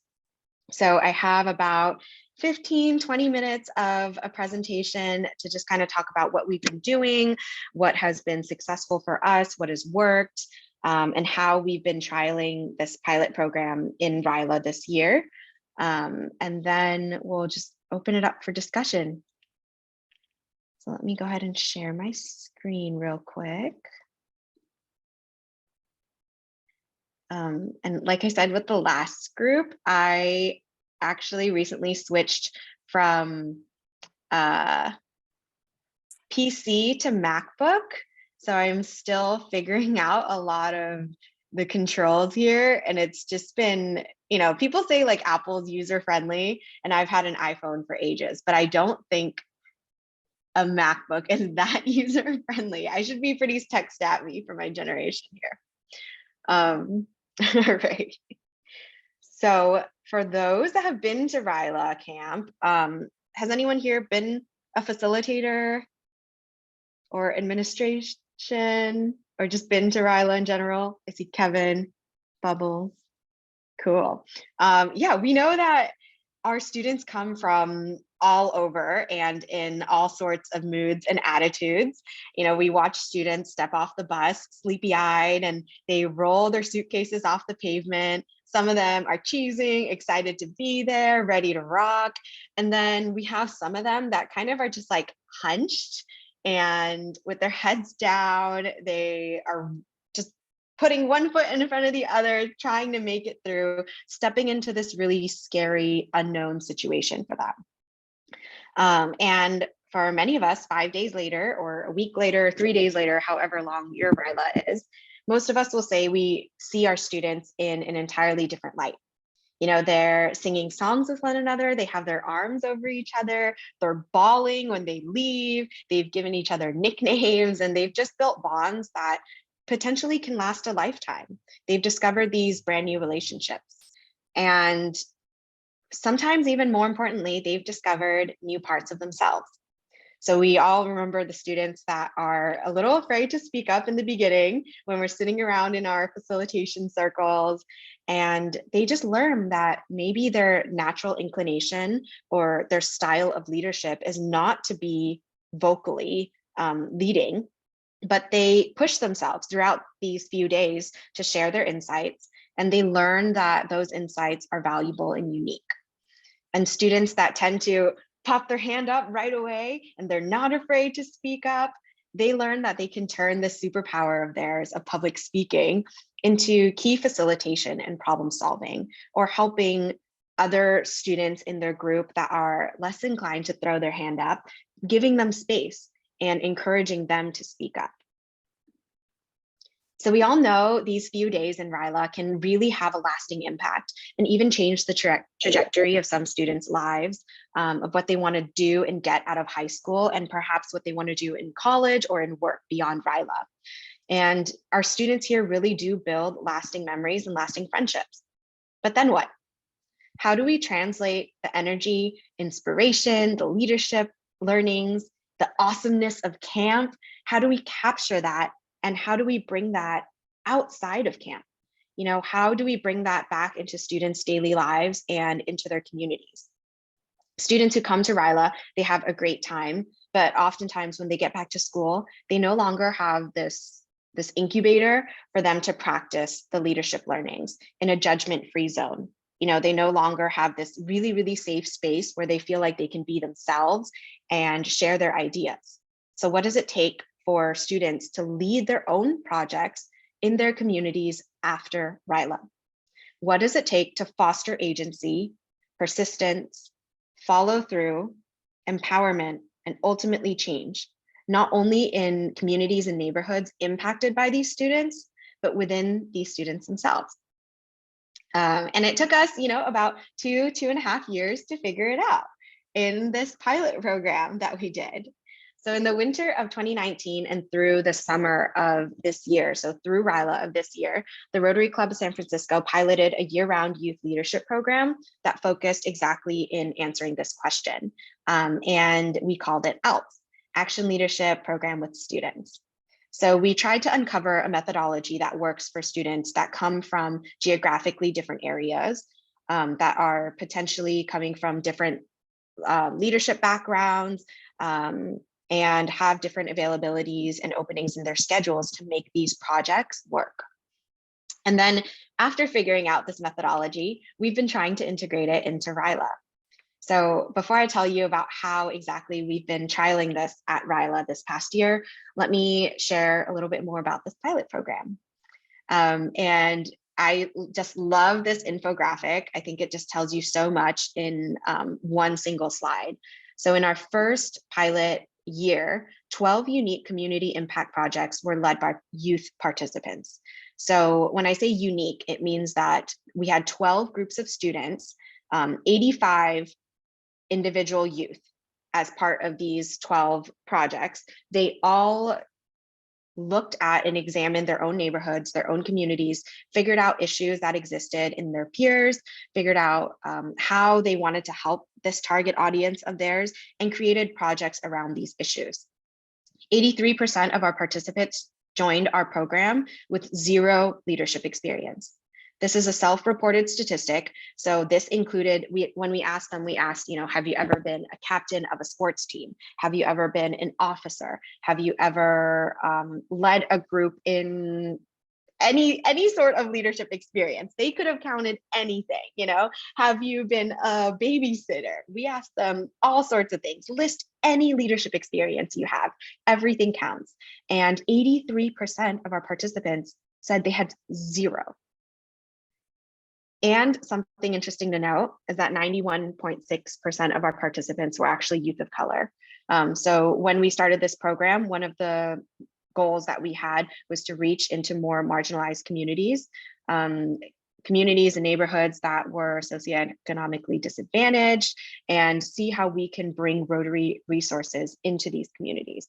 So I have about 15-20 minutes of a presentation to just kind of talk about what we've been doing, what has been successful for us, what has worked, and how we've been trialing this pilot program in RYLA this year. And then we'll just open it up for discussion. So let me go ahead and share my screen real quick. And like I said, with the last group, I actually recently switched from PC to MacBook. So I'm still figuring out a lot of the controls here. And it's just been, people say like Apple's user friendly, and I've had an iPhone for ages, but I don't think a MacBook is that user friendly. I should be pretty tech savvy for my generation here. All right. So for those that have been to RYLA camp, has anyone here been a facilitator or administration, or just been to RYLA in general? I see Kevin, Bubbles. Cool. Yeah, we know that our students come from all over and in all sorts of moods and attitudes. We watch students step off the bus sleepy-eyed, and they roll their suitcases off the pavement, Some of them are cheesing, excited to be there, ready to rock. And then we have some of them that kind of are just like hunched and with their heads down, they are just putting one foot in front of the other, trying to make it through, stepping into this really scary, unknown situation for them. And for many of us, 5 days later, or a week later, 3 days later, however long your RYLA is, most of us will say we see our students in an entirely different light. You know, they're singing songs with one another, they have their arms over each other, they're bawling when they leave, they've given each other nicknames, and they've just built bonds that potentially can last a lifetime. They've discovered these brand new relationships. And sometimes, even more importantly, they've discovered new parts of themselves. So we all remember the students that are a little afraid to speak up in the beginning when we're sitting around in our facilitation circles, and they just learn that maybe their natural inclination or their style of leadership is not to be vocally leading, but they push themselves throughout these few days to share their insights, and they learn that those insights are valuable and unique. And students that tend to pop their hand up right away and they're not afraid to speak up, they learn that they can turn this superpower of theirs of public speaking into key facilitation and problem solving, or helping other students in their group that are less inclined to throw their hand up, giving them space and encouraging them to speak up. So we all know these few days in RYLA can really have a lasting impact and even change the trajectory of some students' lives, of what they want to do and get out of high school, and perhaps what they want to do in college or in work beyond RYLA. And our students here really do build lasting memories and lasting friendships. But then what? How do we translate the energy, inspiration, the leadership, learnings, the awesomeness of camp? How do we capture that? And how do we bring that outside of camp? You know, how do we bring that back into students' daily lives and into their communities? Students who come to RYLA, they have a great time, but oftentimes when they get back to school, they no longer have this incubator for them to practice the leadership learnings in a judgment-free zone. You know, they no longer have this really, really safe space where they feel like they can be themselves and share their ideas. So what does it take for students to lead their own projects in their communities after RYLA? What does it take to foster agency, persistence, follow through, empowerment, and ultimately change, not only in communities and neighborhoods impacted by these students, but within these students themselves? And it took us, you know, about 2.5 years to figure it out in this pilot program that we did. So in the winter of 2019 and through the summer of this year, so through RYLA of this year, the Rotary Club of San Francisco piloted a year-round youth leadership program that focused exactly in answering this question. And we called it ALPS, Action Leadership Program with Students. So we tried to uncover a methodology that works for students that come from geographically different areas, that are potentially coming from different leadership backgrounds, and have different availabilities and openings in their schedules to make these projects work. And then after figuring out this methodology, we've been trying to integrate it into RYLA. So before I tell you about how exactly we've been trialing this at RYLA this past year, let me share a little bit more about this pilot program. And I just love this infographic. I think it just tells you so much in one single slide. So in our first pilot year, 12 unique community impact projects were led by youth participants. So when I say unique, it means that we had 12 groups of students, 85 individual youth as part of these 12 projects. They all looked at and examined their own neighborhoods, their own communities, figured out issues that existed in their peers, figured out how they wanted to help this target audience of theirs, and created projects around these issues. 83% of our participants joined our program with 0 leadership experience. This is a self-reported statistic. So this included, when we asked them, we asked, you know, have you ever been a captain of a sports team? Have you ever been an officer? Have you ever led a group in any sort of leadership experience. They could have counted anything, you know. Have you been a babysitter? We asked them all sorts of things. List any leadership experience you have. Everything counts. And 83% of our participants said they had zero. And something interesting to note is that 91.6% of our participants were actually youth of color. So when we started this program, one of the goals that we had was to reach into more marginalized communities, communities and neighborhoods that were socioeconomically disadvantaged, and see how we can bring Rotary resources into these communities.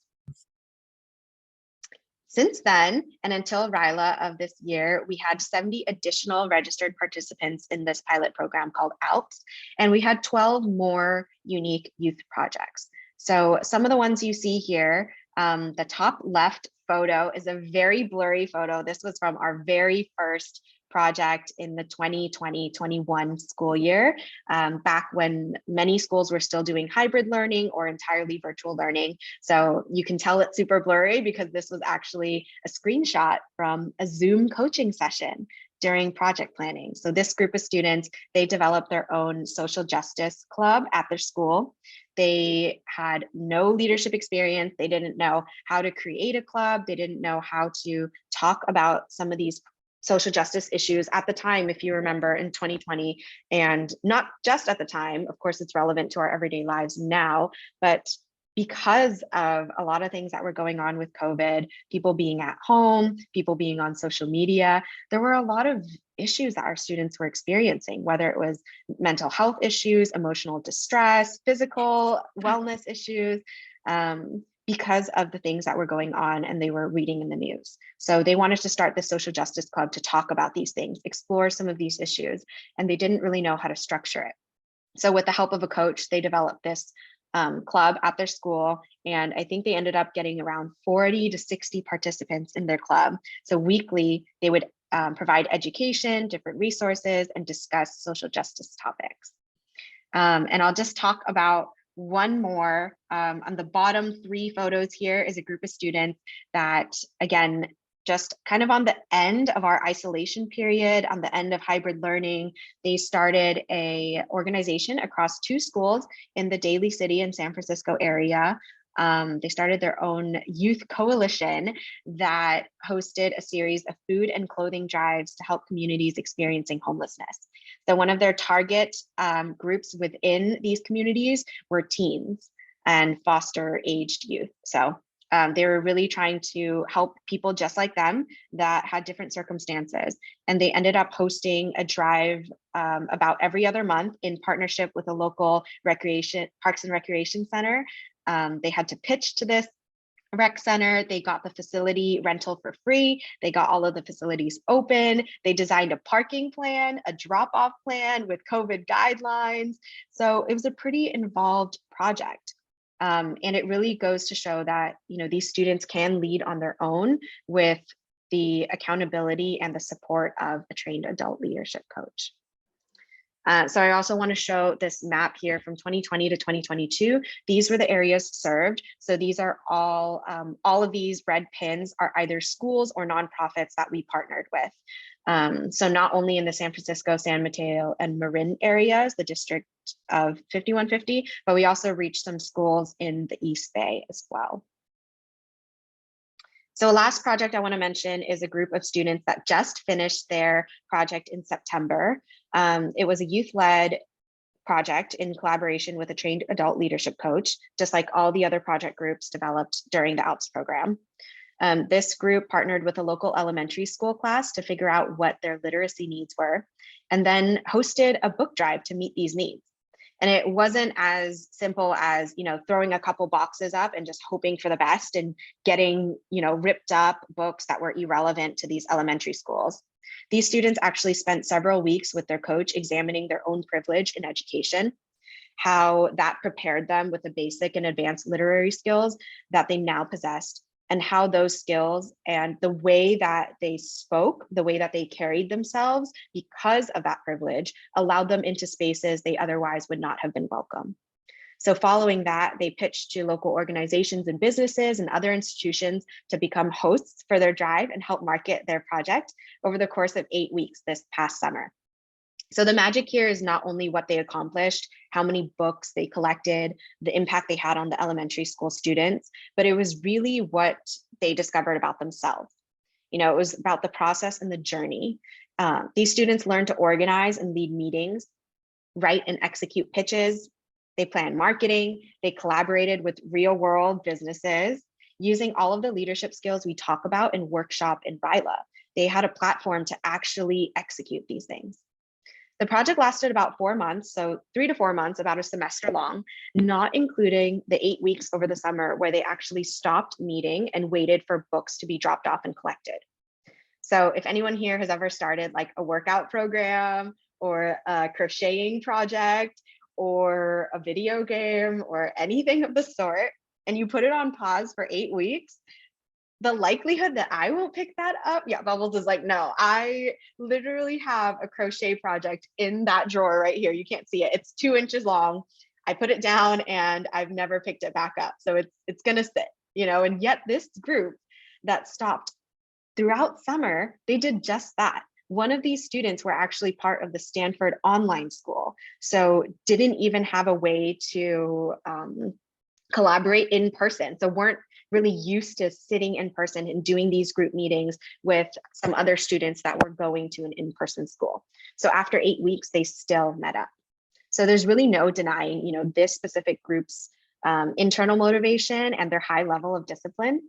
Since then, and until RYLA of this year, we had 70 additional registered participants in this pilot program called ALPS, and we had 12 more unique youth projects. So some of the ones you see here, the top left photo is a very blurry photo. This was from our very first project in the 2020-21 school year, back when many schools were still doing hybrid learning or entirely virtual learning. So you can tell it's super blurry because this was actually a screenshot from a Zoom coaching session during project planning. So this group of students, they developed their own social justice club at their school. They had no leadership experience. They didn't know how to create a club. They didn't know how to talk about some of these social justice issues at the time, if you remember, in 2020, and not just at the time. Of course, it's relevant to our everyday lives now, but because of a lot of things that were going on with COVID, people being at home, people being on social media, there were a lot of issues that our students were experiencing, whether it was mental health issues, emotional distress, physical wellness issues, because of the things that were going on and they were reading in the news. So they wanted to start the social justice club to talk about these things, explore some of these issues, and they didn't really know how to structure it. So with the help of a coach, they developed this club at their school. And I think they ended up getting around 40 to 60 participants in their club. So weekly, they would provide education, different resources, and discuss social justice topics. And I'll just talk about one more. On the bottom 3 photos here is a group of students that, again, just kind of on the end of our isolation period, on the end of hybrid learning, they started a organization across 2 schools in the Daly City and San Francisco area. They started their own youth coalition that hosted a series of food and clothing drives to help communities experiencing homelessness. So one of their target groups within these communities were teens and foster aged youth. So they were really trying to help people just like them that had different circumstances. And they ended up hosting a drive about every other month in partnership with a local parks and recreation center. They had to pitch to this rec center. They got the facility rental for free. They got all of the facilities open. They designed a parking plan, a drop-off plan with COVID guidelines. So it was a pretty involved project. And it really goes to show that, you know, these students can lead on their own with the accountability and the support of a trained adult leadership coach. So I also want to show this map here from 2020 to 2022. These were the areas served. So these are all of these red pins are either schools or nonprofits that we partnered with. So not only in the San Francisco, San Mateo, and Marin areas, the district of 5150, but we also reached some schools in the East Bay as well. So last project I want to mention is a group of students that just finished their project in September. It was a youth-led project in collaboration with a trained adult leadership coach, just like all the other project groups developed during the ALPS program. This group partnered with a local elementary school class to figure out what their literacy needs were, and then hosted a book drive to meet these needs. And it wasn't as simple as, you know, throwing a couple boxes up and just hoping for the best and getting, you know, ripped up books that were irrelevant to these elementary schools. These students actually spent several weeks with their coach examining their own privilege in education, how that prepared them with the basic and advanced literary skills that they now possessed, and how those skills and the way that they spoke, the way that they carried themselves because of that privilege allowed them into spaces they otherwise would not have been welcome. So following that, they pitched to local organizations and businesses and other institutions to become hosts for their drive and help market their project over the course of 8 weeks this past summer. So the magic here is not only what they accomplished, how many books they collected, the impact they had on the elementary school students, but it was really what they discovered about themselves. You know, it was about the process and the journey. These students learned to organize and lead meetings, write and execute pitches. They planned marketing. They collaborated with real world businesses using all of the leadership skills we talk about in workshop in RYLA. They had a platform to actually execute these things. The project lasted about 4 months, so 3 to 4 months, about a semester long, not including the 8 weeks over the summer where they actually stopped meeting and waited for books to be dropped off and collected. So if anyone here has ever started like a workout program or a crocheting project or a video game or anything of the sort, and you put it on pause for 8 weeks, the likelihood that I won't pick that up, yeah, Bubbles is like, no, I literally have a crochet project in that drawer right here. You can't see it. It's 2 inches long. I put it down and I've never picked it back up. So it's gonna sit, you know, and yet this group that stopped throughout summer, they did just that. One of these students were actually part of the Stanford online school, so didn't even have a way to collaborate in person. So weren't really used to sitting in person and doing these group meetings with some other students that were going to an in-person school. So after 8 weeks, they still met up. So there's really no denying, you know, this specific group's internal motivation and their high level of discipline.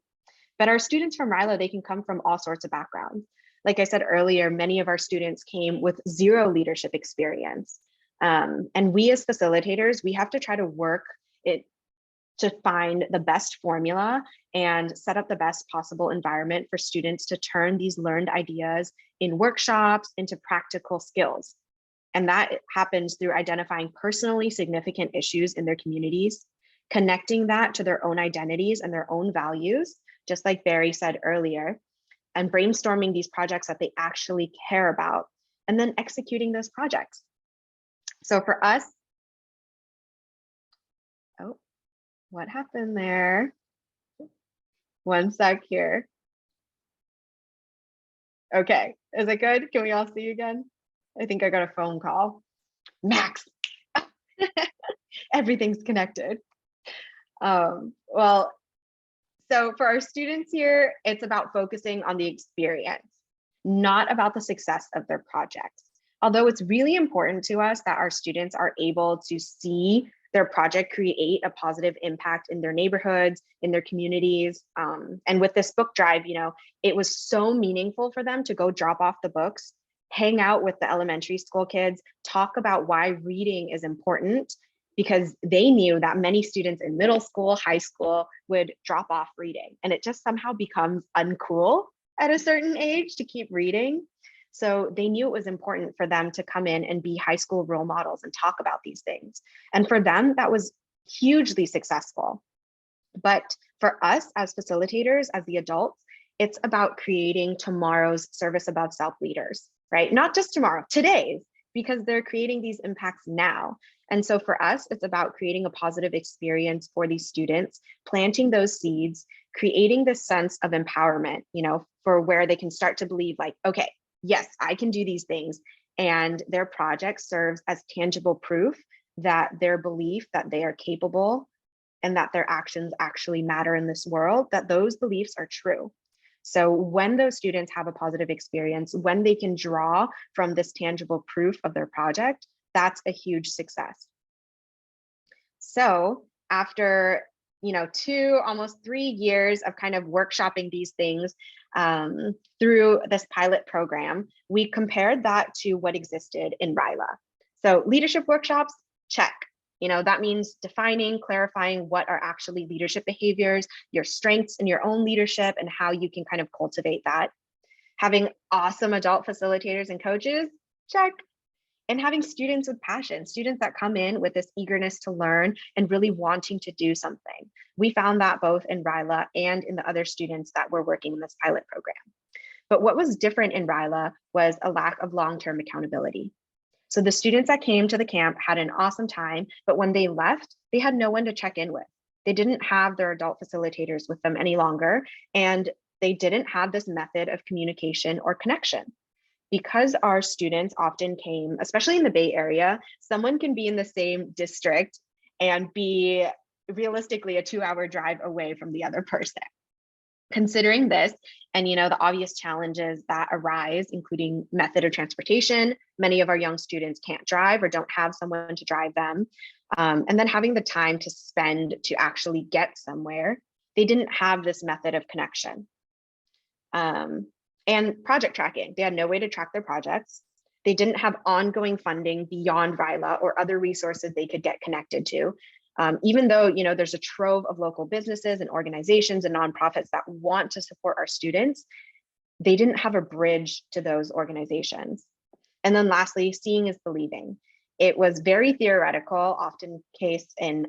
But our students from RYLA, they can come from all sorts of backgrounds. Like I said earlier, many of our students came with 0 leadership experience. And we as facilitators, we have to try to work it to find the best formula and set up the best possible environment for students to turn these learned ideas in workshops into practical skills. And that happens through identifying personally significant issues in their communities, connecting that to their own identities and their own values, just like Barry said earlier, and brainstorming these projects that they actually care about, and then executing those projects. So for us, oh, what happened there? One sec here. Okay, is it good? Can we all see again? I think I got a phone call. Max, everything's connected. Well, so for our students here, it's about focusing on the experience, not about the success of their projects. Although it's really important to us that our students are able to see their project create a positive impact in their neighborhoods, in their communities. And with this book drive, you know, it was so meaningful for them to go drop off the books, hang out with the elementary school kids, talk about why reading is important, because they knew that many students in middle school, high school would drop off reading. And it just somehow becomes uncool at a certain age to keep reading. So they knew it was important for them to come in and be high school role models and talk about these things. And for them, that was hugely successful. But for us as facilitators, as the adults, it's about creating tomorrow's service above self leaders, right? Not just tomorrow, today's, because they're creating these impacts now. And so for us, it's about creating a positive experience for these students, planting those seeds, creating this sense of empowerment, you know, for where they can start to believe like, okay, yes, I can do these things. And their project serves as tangible proof that their belief that they are capable and that their actions actually matter in this world, that those beliefs are true. So when those students have a positive experience, when they can draw from this tangible proof of their project, that's a huge success. So after, you know, 2, almost 3 years of kind of workshopping these things through this pilot program, we compared that to what existed in RYLA. So leadership workshops, check. You know, that means defining, clarifying what are actually leadership behaviors, your strengths in your own leadership, and how you can kind of cultivate that. Having awesome adult facilitators and coaches, check. And having students with passion, students that come in with this eagerness to learn and really wanting to do something. We found that both in RYLA and in the other students that were working in this pilot program. But what was different in RYLA was a lack of long-term accountability. So the students that came to the camp had an awesome time, but when they left, they had no one to check in with. They didn't have their adult facilitators with them any longer, and they didn't have this method of communication or connection. Because our students often came, especially in the Bay Area, someone can be in the same district and be realistically a 2-hour drive away from the other person. Considering this and the obvious challenges that arise, including method of transportation, many of our young students can't drive or don't have someone to drive them, and then having the time to spend to actually get somewhere, they didn't have this method of connection. And project tracking, they had no way to track their projects. They didn't have ongoing funding beyond RYLA or other resources they could get connected to. Even though there's a trove of local businesses and organizations and nonprofits that want to support our students, they didn't have a bridge to those organizations. And then lastly, seeing is believing. It was very theoretical, often case in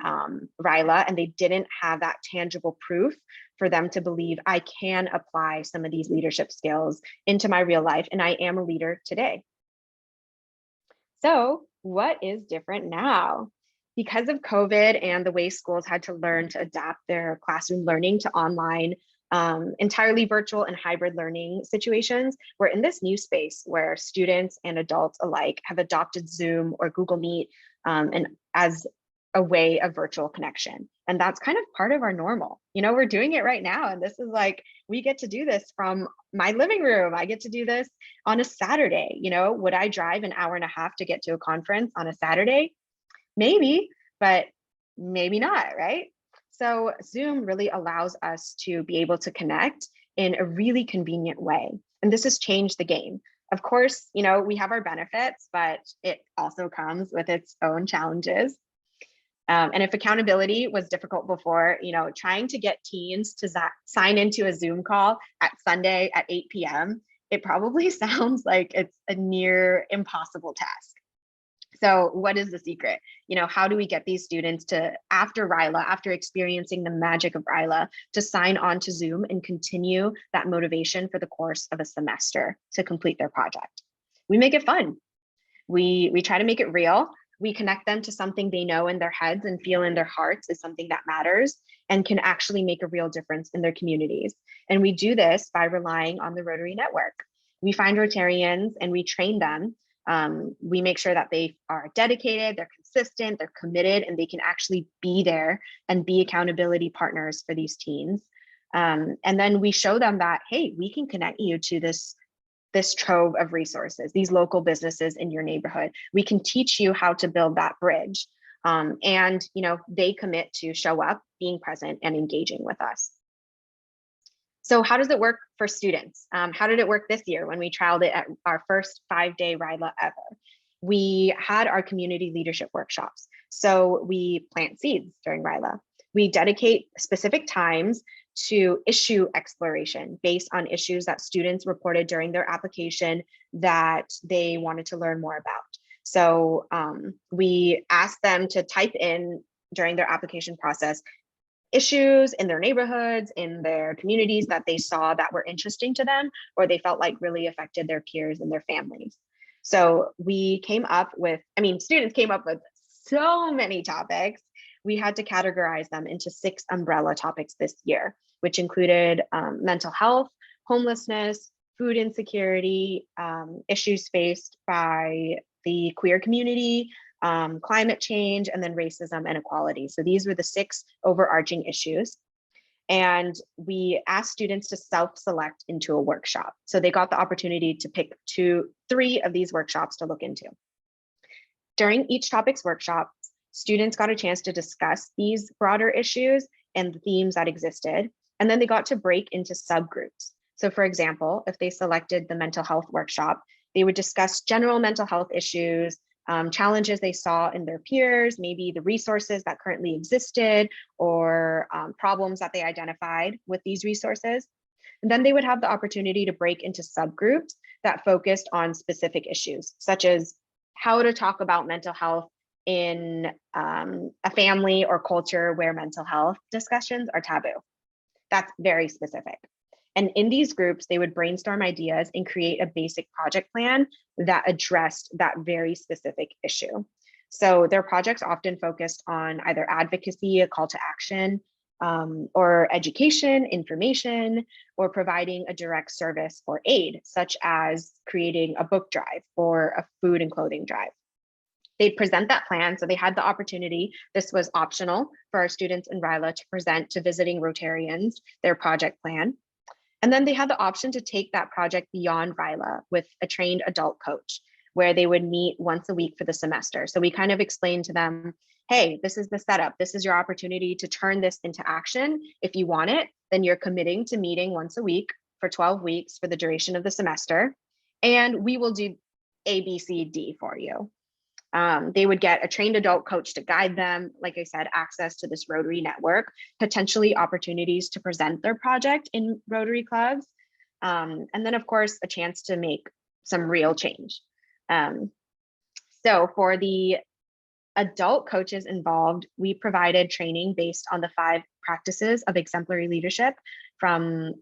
RYLA, and they didn't have that tangible proof for them to believe I can apply some of these leadership skills into my real life, and I am a leader today. So what is different now? Because of COVID and the way schools had to learn to adapt their classroom learning to online, entirely virtual and hybrid learning situations, we're in this new space where students and adults alike have adopted Zoom or Google Meet and as a way of virtual connection. And that's kind of part of our normal. We're doing it right now. And this is like, we get to do this from my living room. I get to do this on a Saturday. Would I drive an hour and a half to get to a conference on a Saturday? Maybe, but maybe not, right? So Zoom really allows us to be able to connect in a really convenient way. And this has changed the game. Of course, we have our benefits, but it also comes with its own challenges. And if accountability was difficult before, trying to get teens to sign into a Zoom call at Sunday at 8 p.m., it probably sounds like it's a near impossible task. So what is the secret? How do we get these students to, after RYLA, after experiencing the magic of RYLA, to sign on to Zoom and continue that motivation for the course of a semester to complete their project? We make it fun. We try to make it real. We connect them to something they know in their heads and feel in their hearts is something that matters and can actually make a real difference in their communities. And we do this by relying on the Rotary Network. We find Rotarians and we train them. We make sure that they are dedicated, they're consistent, they're committed, and they can actually be there and be accountability partners for these teens. And then we show them that, hey, we can connect you to this trove of resources, these local businesses in your neighborhood. We can teach you how to build that bridge. And they commit to show up, being present, and engaging with us. So how does it work for students? How did it work this year when we trialed it at our first 5-day RYLA ever? We had our community leadership workshops. So we plant seeds during RYLA. We dedicate specific times to issue exploration based on issues that students reported during their application that they wanted to learn more about. So we asked them to type in during their application process issues in their neighborhoods, in their communities that they saw that were interesting to them, or they felt like really affected their peers and their families. So we came up with, students came up with so many topics. We had to categorize them into 6 umbrella topics this year, which included mental health, homelessness, food insecurity, issues faced by the queer community, climate change, and then racism and equality. So these were the 6 overarching issues. And we asked students to self-select into a workshop. So they got the opportunity to pick 3 of these workshops to look into. During each topic's workshop, students got a chance to discuss these broader issues and the themes that existed. And then they got to break into subgroups. So for example, if they selected the mental health workshop, they would discuss general mental health issues, challenges they saw in their peers, maybe the resources that currently existed, or problems that they identified with these resources. And then they would have the opportunity to break into subgroups that focused on specific issues, such as how to talk about mental health in a family or culture where mental health discussions are taboo. That's very specific. And in these groups, they would brainstorm ideas and create a basic project plan that addressed that very specific issue. So their projects often focused on either advocacy, a call to action, or education, information, or providing a direct service or aid, such as creating a book drive or a food and clothing drive. They'd present that plan, so they had the opportunity, this was optional for our students in RYLA, to present to visiting Rotarians their project plan. And then they had the option to take that project beyond RYLA with a trained adult coach, where they would meet once a week for the semester. So we kind of explained to them, hey, this is the setup. This is your opportunity to turn this into action. If you want it, then you're committing to meeting once a week for 12 weeks for the duration of the semester. And we will do A, B, C, D for you. They would get a trained adult coach to guide them, like I said, access to this Rotary network, potentially opportunities to present their project in Rotary clubs, and then of course, a chance to make some real change. So for the adult coaches involved, we provided training based on the 5 practices of exemplary leadership from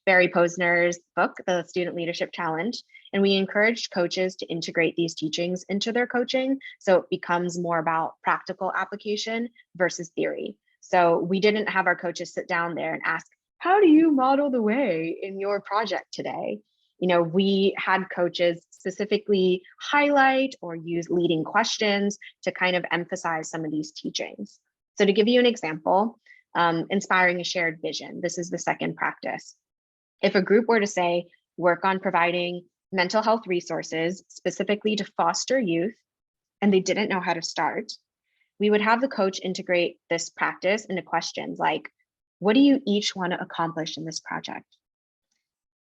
Barry Posner's book, The Student Leadership Challenge. And we encouraged coaches to integrate these teachings into their coaching, so it becomes more about practical application versus theory. So we didn't have our coaches sit down there and ask, how do you model the way in your project today? You know, we had coaches specifically highlight or use leading questions to kind of emphasize some of these teachings. So to give you an example, inspiring a shared vision. This is the second practice. If a group were to say, work on providing mental health resources specifically to foster youth, and they didn't know how to start, we would have the coach integrate this practice into questions like, what do you each want to accomplish in this project?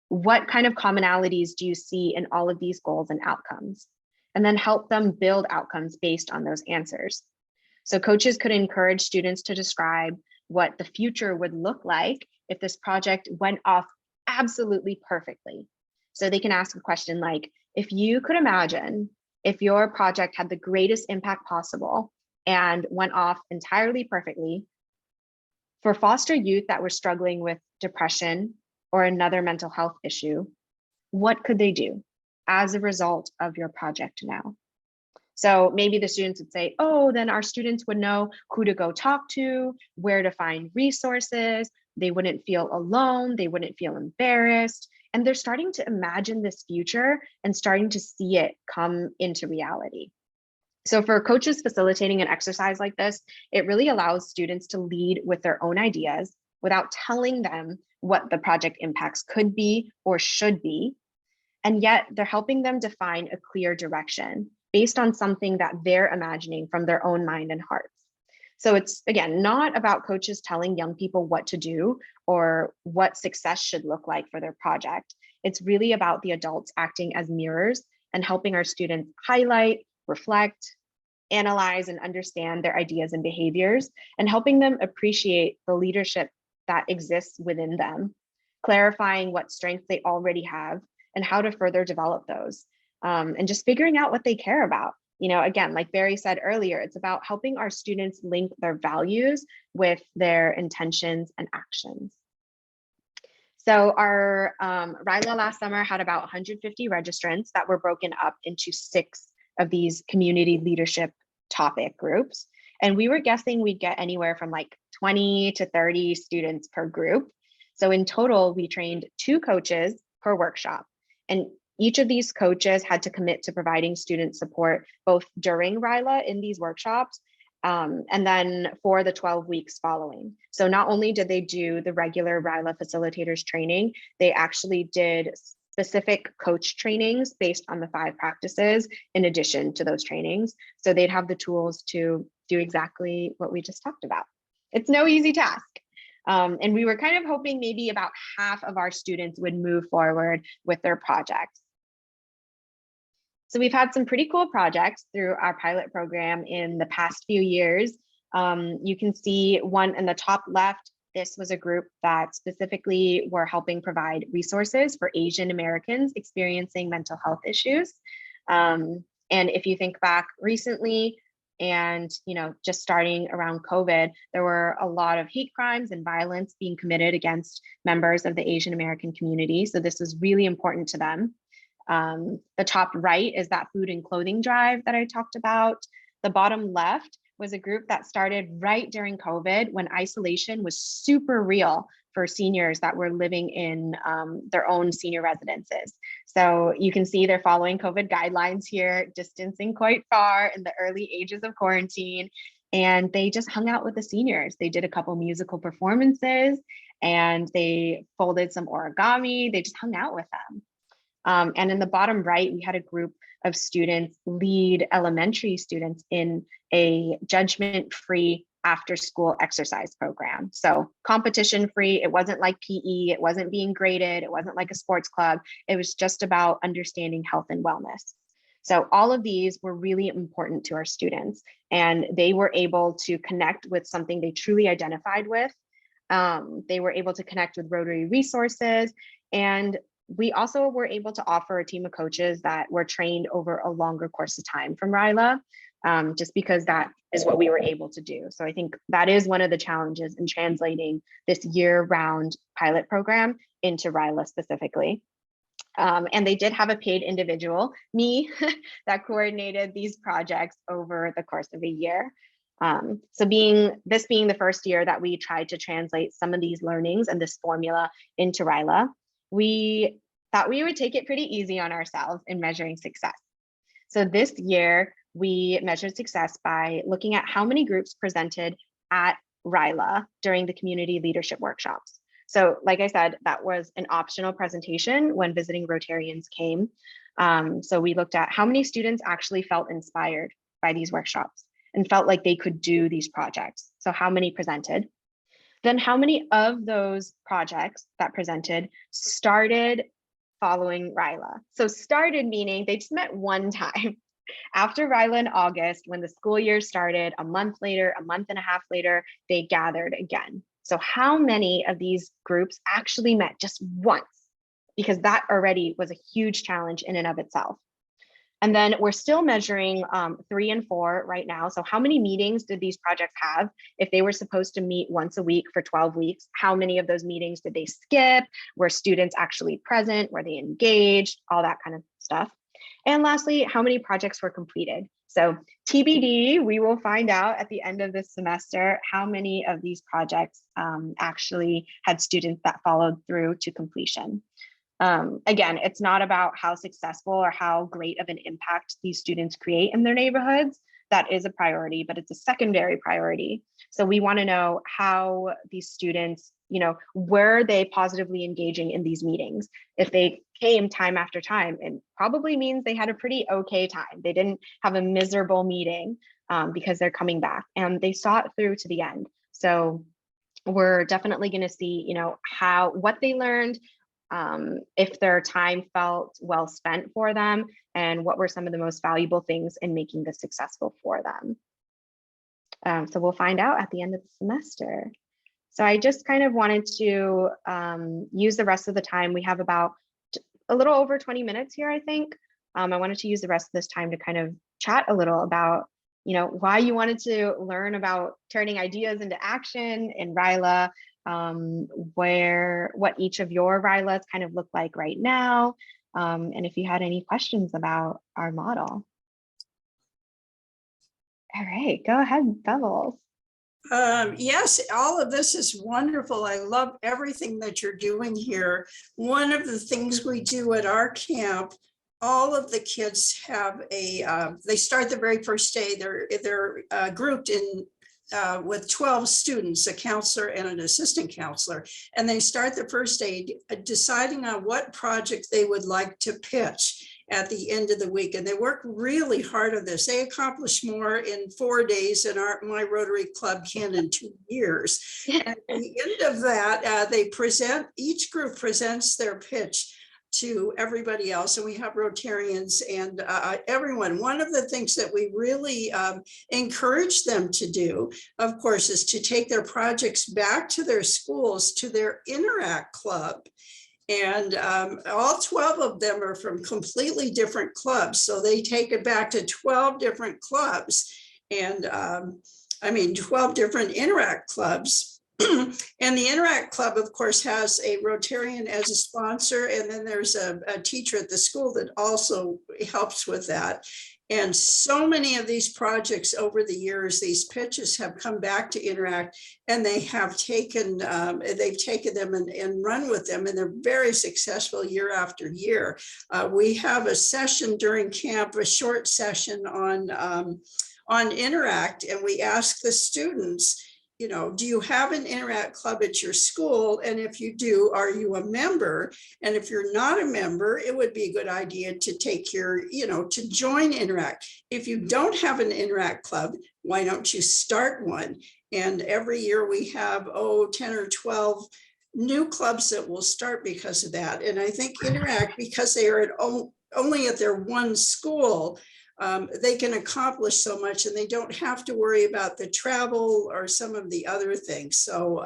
What kind of commonalities do you see in all of these goals and outcomes? And then help them build outcomes based on those answers. So coaches could encourage students to describe what the future would look like if this project went off absolutely perfectly. So they can ask a question like, if you could imagine if your project had the greatest impact possible and went off entirely perfectly for foster youth that were struggling with depression or another mental health issue, what could they do as a result of your project now? So maybe the students would say, oh, then our students would know who to go talk to, where to find resources. They wouldn't feel alone. They wouldn't feel embarrassed. And they're starting to imagine this future and starting to see it come into reality. So for coaches facilitating an exercise like this, it really allows students to lead with their own ideas without telling them what the project impacts could be or should be. And yet they're helping them define a clear direction based on something that they're imagining from their own mind and hearts. So it's, again, not about coaches telling young people what to do or what success should look like for their project. It's really about the adults acting as mirrors and helping our students highlight, reflect, analyze, and understand their ideas and behaviors, and helping them appreciate the leadership that exists within them, clarifying what strengths they already have and how to further develop those, and just figuring out what they care about. You know, again, like Barry said earlier, it's about helping our students link their values with their intentions and actions. So our RYLA last summer had about 150 registrants that were broken up into 6 of these community leadership topic groups. And we were guessing we'd get anywhere from like 20 to 30 students per group. So in total, we trained 2 coaches per workshop. And each of these coaches had to commit to providing student support both during RYLA in these workshops and then for the 12 weeks following. So not only did they do the regular RYLA facilitators training, they actually did specific coach trainings based on the 5 practices in addition to those trainings. So they'd have the tools to do exactly what we just talked about. It's no easy task. And we were kind of hoping maybe about half of our students would move forward with their projects. So we've had some pretty cool projects through our pilot program in the past few years. You can see one in the top left. This was a group that specifically were helping provide resources for Asian Americans experiencing mental health issues. And if you think back recently, And, just starting around COVID, there were a lot of hate crimes and violence being committed against members of the Asian American community. So this was really important to them. The top right is that food and clothing drive that I talked about. The bottom left was a group that started right during COVID when isolation was super real for seniors that were living in their own senior residences. So you can see they're following COVID guidelines here, distancing quite far in the early ages of quarantine. And they just hung out with the seniors. They did a couple musical performances and they folded some origami. They just hung out with them. And in the bottom right, we had a group of students lead elementary students in a judgment-free after-school exercise program. So competition-free, it wasn't like PE, it wasn't being graded, it wasn't like a sports club. It was just about understanding health and wellness. So all of these were really important to our students, and they were able to connect with something they truly identified with. They were able to connect with Rotary resources, and we also were able to offer a team of coaches that were trained over a longer course of time from RYLA, just because that is what we were able to do. So I think that is one of the challenges in translating this year-round pilot program into RYLA specifically. And they did have a paid individual, me, that coordinated these projects over the course of a year. So this being the first year that we tried to translate some of these learnings and this formula into RYLA, we thought we would take it pretty easy on ourselves in measuring success. So this year, we measured success by looking at how many groups presented at RYLA during the community leadership workshops. So like I said, that was an optional presentation when visiting Rotarians came. So we looked at how many students actually felt inspired by these workshops and felt like they could do these projects. So how many presented? Then how many of those projects that presented started following RYLA? So started meaning they just met one time. After RYLA in August, when the school year started, a month later, a month and a half later, they gathered again. So how many of these groups actually met just once? Because that already was a huge challenge in and of itself. And then we're still measuring 3 and 4 right now. So how many meetings did these projects have? If they were supposed to meet once a week for 12 weeks, how many of those meetings did they skip? Were students actually present? Were they engaged? All that kind of stuff. And lastly, how many projects were completed? So TBD, we will find out at the end of this semester how many of these projects actually had students that followed through to completion. Again, it's not about how successful or how great of an impact these students create in their neighborhoods. That is a priority, but it's a secondary priority. So we want to know how these students, were they positively engaging in these meetings? If they came time after time, it probably means they had a pretty okay time. They didn't have a miserable meeting because they're coming back and they saw it through to the end. So we're definitely going to see, what they learned, if their time felt well spent for them, and what were some of the most valuable things in making this successful for them. So we'll find out at the end of the semester. So I just kind of wanted to use the rest of the time. We have about a little over 20 minutes here, I think. I wanted to use the rest of this time to kind of chat a little about, why you wanted to learn about turning ideas into action in RYLA, what each of your RYLAs kind of look like right now, and if you had any questions about our model. All right, go ahead, Bevels. Yes, all of this is wonderful. I love everything that you're doing here. One of the things we do at our camp, all of the kids have they start the very first day, they're grouped in with 12 students, a counselor and an assistant counselor, and they start the first day deciding on what project they would like to pitch at the end of the week. And they work really hard on this. They accomplish more in 4 days than my Rotary Club can in 2 years. And at the end of that, each group presents their pitch to everybody else. And we have Rotarians and everyone. One of the things that we really encourage them to do, of course, is to take their projects back to their schools, to their Interact Club. And all 12 of them are from completely different clubs. So they take it back to 12 different clubs And I mean, 12 different Interact clubs. And the Interact Club, of course, has a Rotarian as a sponsor, and then there's a teacher at the school that also helps with that. And so many of these projects over the years, these pitches have come back to Interact, and they have taken, they've taken them and run with them, and they're very successful year after year. We have a session during camp, a short session on Interact, and we ask the students, you know, do you have an Interact club at your school? And if you do, are you a member? And if you're not a member, it would be a good idea to take your, you know, to join Interact. If you don't have an Interact club, why don't you start one? And every year we have, 10 or 12 new clubs that will start because of that. And I think Interact, because they are only at their one school, they can accomplish so much, and they don't have to worry about the travel or some of the other things. So,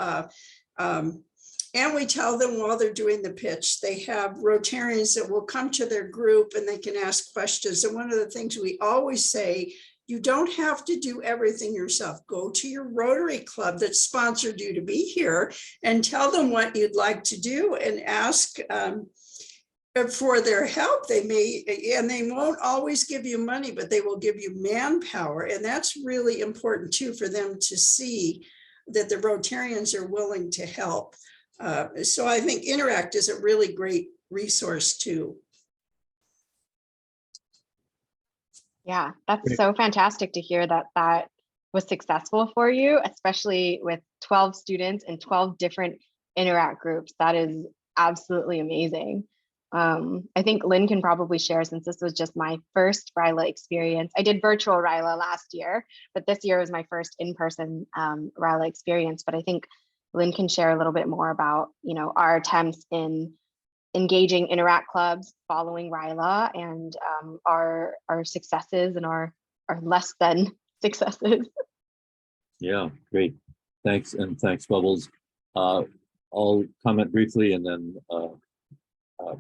and we tell them while they're doing the pitch, they have Rotarians that will come to their group and they can ask questions. And one of the things we always say, you don't have to do everything yourself. Go to your Rotary Club that sponsored you to be here and tell them what you'd like to do and ask for their help. They may, and they won't always give you money, but they will give you manpower. And that's really important too, for them to see that the Rotarians are willing to help. So I think Interact is a really great resource too. Yeah, that's Great. so fantastic to hear that that was successful for you, especially with 12 students and 12 different Interact groups. That is absolutely amazing. I think Lynn can probably share, since this was just my first RYLA experience. I did virtual RYLA last year, but this year was my first in-person RYLA experience. But I think Lynn can share a little bit more about, you know, our attempts in engaging Interact clubs following RYLA, and our successes and our less than successes. Yeah, great. Thanks, and thanks, Bubbles. I'll comment briefly, and then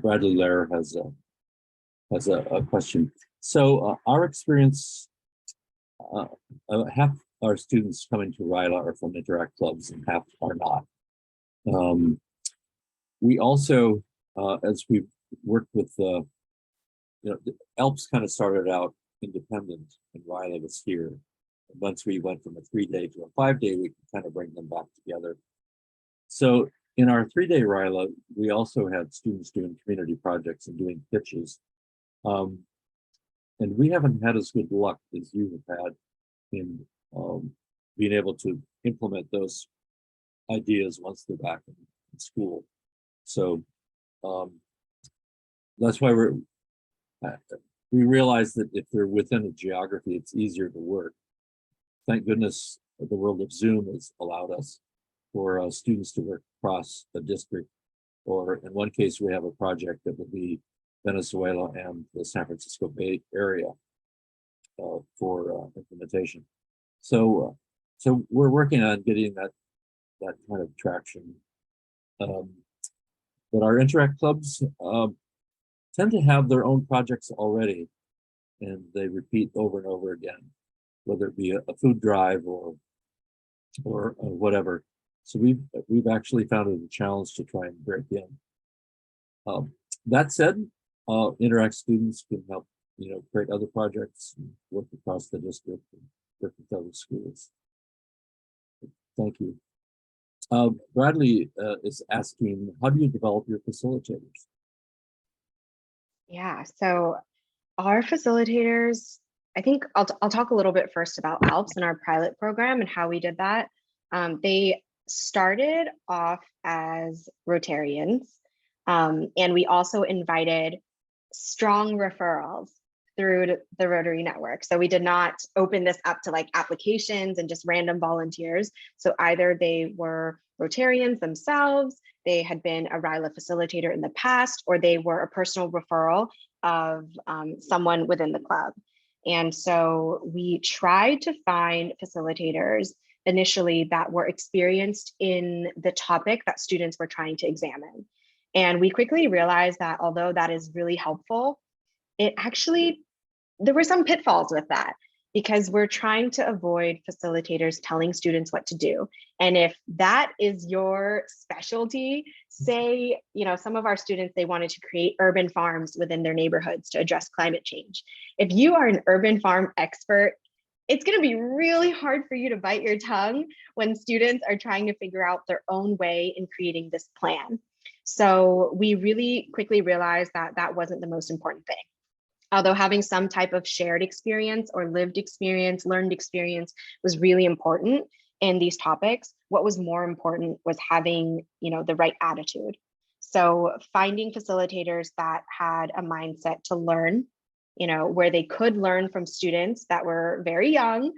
Bradley Lair has a question. So our experience, half our students coming to RYLA are from Interact clubs and half are not. We also, as we've worked with, you know, the ELPS kind of started out independent, and RYLA was here. And once we went from a 3-day to a 5-day, we could kind of bring them back together. So in our 3-day RYLA, we also had students doing community projects and doing pitches. And we haven't had as good luck as you have had in being able to implement those ideas once they're back in school. So that's why we realize that if they're within a geography, it's easier to work. Thank goodness the world of Zoom has allowed us for students to work across the district, or in one case, we have a project that will be Venezuela and the San Francisco Bay Area for implementation. So we're working on getting that kind of traction. But our Interact clubs tend to have their own projects already, and they repeat over and over again, whether it be a food drive or whatever. So we've actually found it a challenge to try and break in. That said, Interact students can help, you know, create other projects and work across the district and work with other schools. Thank you. Bradley is asking, how do you develop your facilitators? Yeah, so our facilitators, I think I'll talk a little bit first about ALPS and our pilot program and how we did that. They started off as Rotarians, and we also invited strong referrals through the Rotary Network. So we did not open this up to like applications and just random volunteers. So either they were Rotarians themselves, they had been a RYLA facilitator in the past, or they were a personal referral of someone within the club. And so we tried to find facilitators initially that were experienced in the topic that students were trying to examine. And we quickly realized that although that is really helpful, it actually, there were some pitfalls with that. because we're trying to avoid facilitators telling students what to do. And if that is your specialty, say, some of our students, they wanted to create urban farms within their neighborhoods to address climate change. If you are an urban farm expert, it's going to be really hard for you to bite your tongue when students are trying to figure out their own way in creating this plan. So we really quickly realized that that wasn't the most important thing. Although having some type of shared experience or lived experience, learned experience was really important in these topics, what was more important was having, the right attitude. So finding facilitators that had a mindset to learn, where they could learn from students that were very young,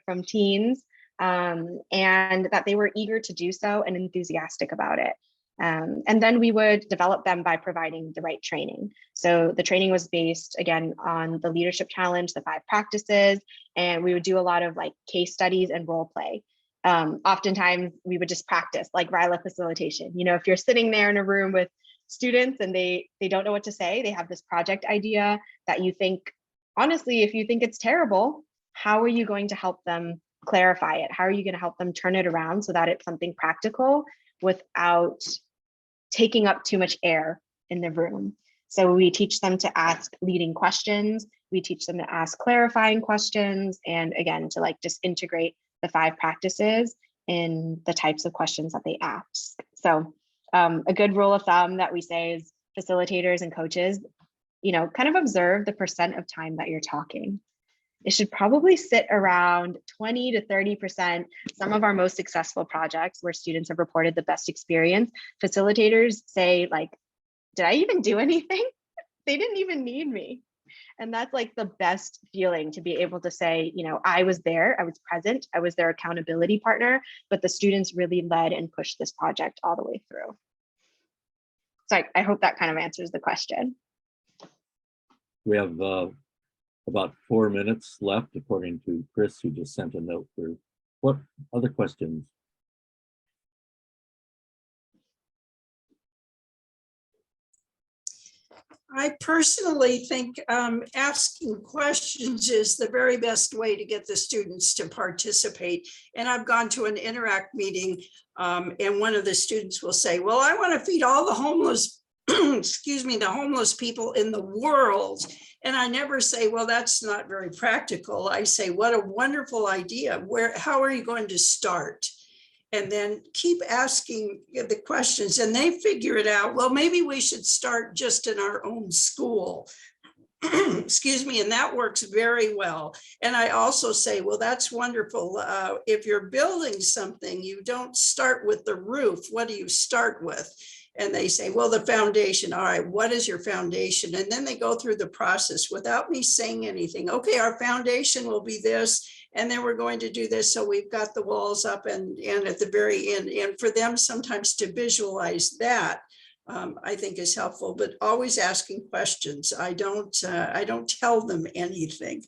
from teens, and that they were eager to do so and enthusiastic about it. And then we would develop them by providing the right training. So the training was based, again, on the leadership challenge, the 5 practices, and we would do a lot of like case studies and role play. Oftentimes we would just practice like RYLA facilitation. If you're sitting there in a room with students and they don't know what to say, they have this project idea that you think, honestly, if you think it's terrible, how are you going to help them clarify it? How are you going to help them turn it around so that it's something practical without taking up too much air in the room? So we teach them to ask leading questions. We teach them to ask clarifying questions. And again, to like just integrate the 5 practices in the types of questions that they ask. So a good rule of thumb that we say is facilitators and coaches, kind of observe the % of time that you're talking. It should probably sit around 20 to 30%. Some of our most successful projects where students have reported the best experience, facilitators say like, did I even do anything? They didn't even need me. And that's like the best feeling, to be able to say, I was there, I was present, I was their accountability partner, but the students really led and pushed this project all the way through. So I hope that kind of answers the question. We have about 4 minutes left, according to Chris, who just sent a note through. What other questions? I personally think asking questions is the very best way to get the students to participate. And I've gone to an Interact meeting and one of the students will say, well, I want to feed all the homeless, excuse me, the homeless people in the world. And I never say, well, that's not very practical. I say, what a wonderful idea. How are you going to start? And then keep asking the questions and they figure it out. Well, maybe we should start just in our own school. Excuse me. And that works very well. And I also say, well, that's wonderful. If you're building something, you don't start with the roof. What do you start with? And they say, well, the foundation. All right, what is your foundation? And then they go through the process without me saying anything. Okay, our foundation will be this. And then we're going to do this. So we've got the walls up and at the very end. And for them sometimes to visualize that, I think is helpful, but always asking questions. I don't tell them anything.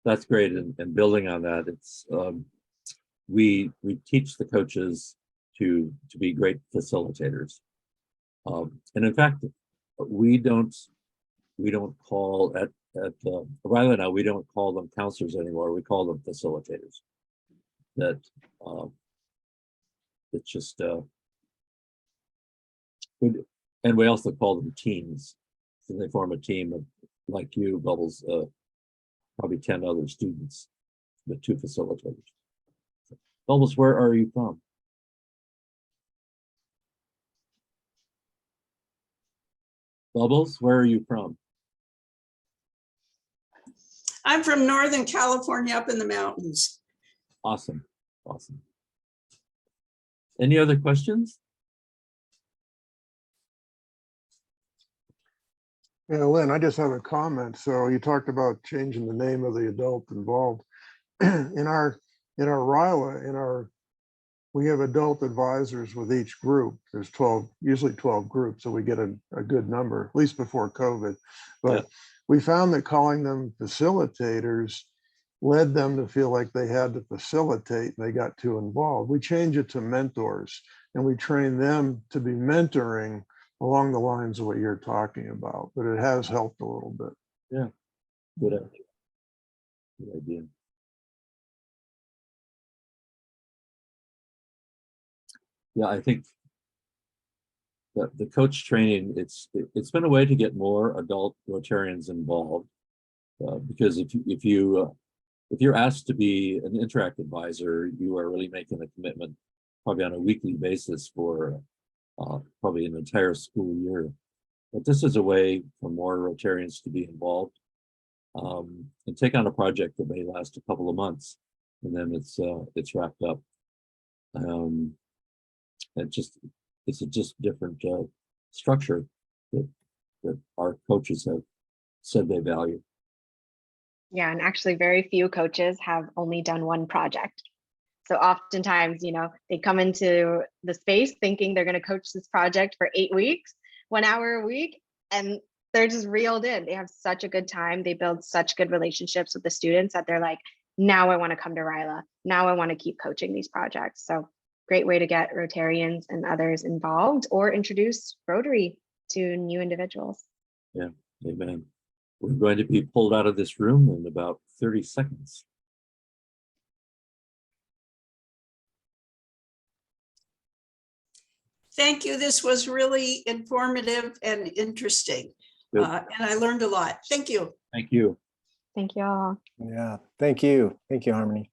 That's great. And building on that, it's we teach the coaches to be great facilitators. And in fact, we don't call at RYLA now, we don't call them counselors anymore. We call them facilitators. That it's just and we also call them teams. So they form a team of, like you, Bubbles, probably 10 other students, with 2 facilitators. Bubbles, where are you from? Bubbles, where are you from? I'm from Northern California, up in the mountains. Awesome, awesome. Any other questions? Yeah, Lynn, I just have a comment. So you talked about changing the name of the adult involved. in our RYLA, we have adult advisors with each group. There's 12, usually 12 groups, so we get a good number, at least before COVID. But we found that calling them facilitators led them to feel like they had to facilitate and they got too involved. We change it to mentors and we train them to be mentoring along the lines of what you're talking about, but it has helped a little bit. Yeah, good idea. Good idea. Yeah, I think that the coach training, it's been a way to get more adult Rotarians involved. Because if you're asked to be an interact advisor, you are really making a commitment, probably on a weekly basis for probably an entire school year. But this is a way for more Rotarians to be involved and take on a project that may last a couple of months, and then it's wrapped up. It's a just different structure that our coaches have said they value. Yeah, and actually very few coaches have only done one project. So oftentimes, you know, they come into the space thinking they're going to coach this project for 8 weeks, 1 hour a week, and they're just reeled in. They have such a good time. They build such good relationships with the students that they're like, now I want to come to RYLA. Now I want to keep coaching these projects. So great way to get Rotarians and others involved or introduce Rotary to new individuals. Yeah, amen. We're going to be pulled out of this room in about 30 seconds. Thank you. This was really informative and interesting. Good. And I learned a lot. Thank you. Thank you. Thank you all. Yeah, thank you. Thank you, Harmony.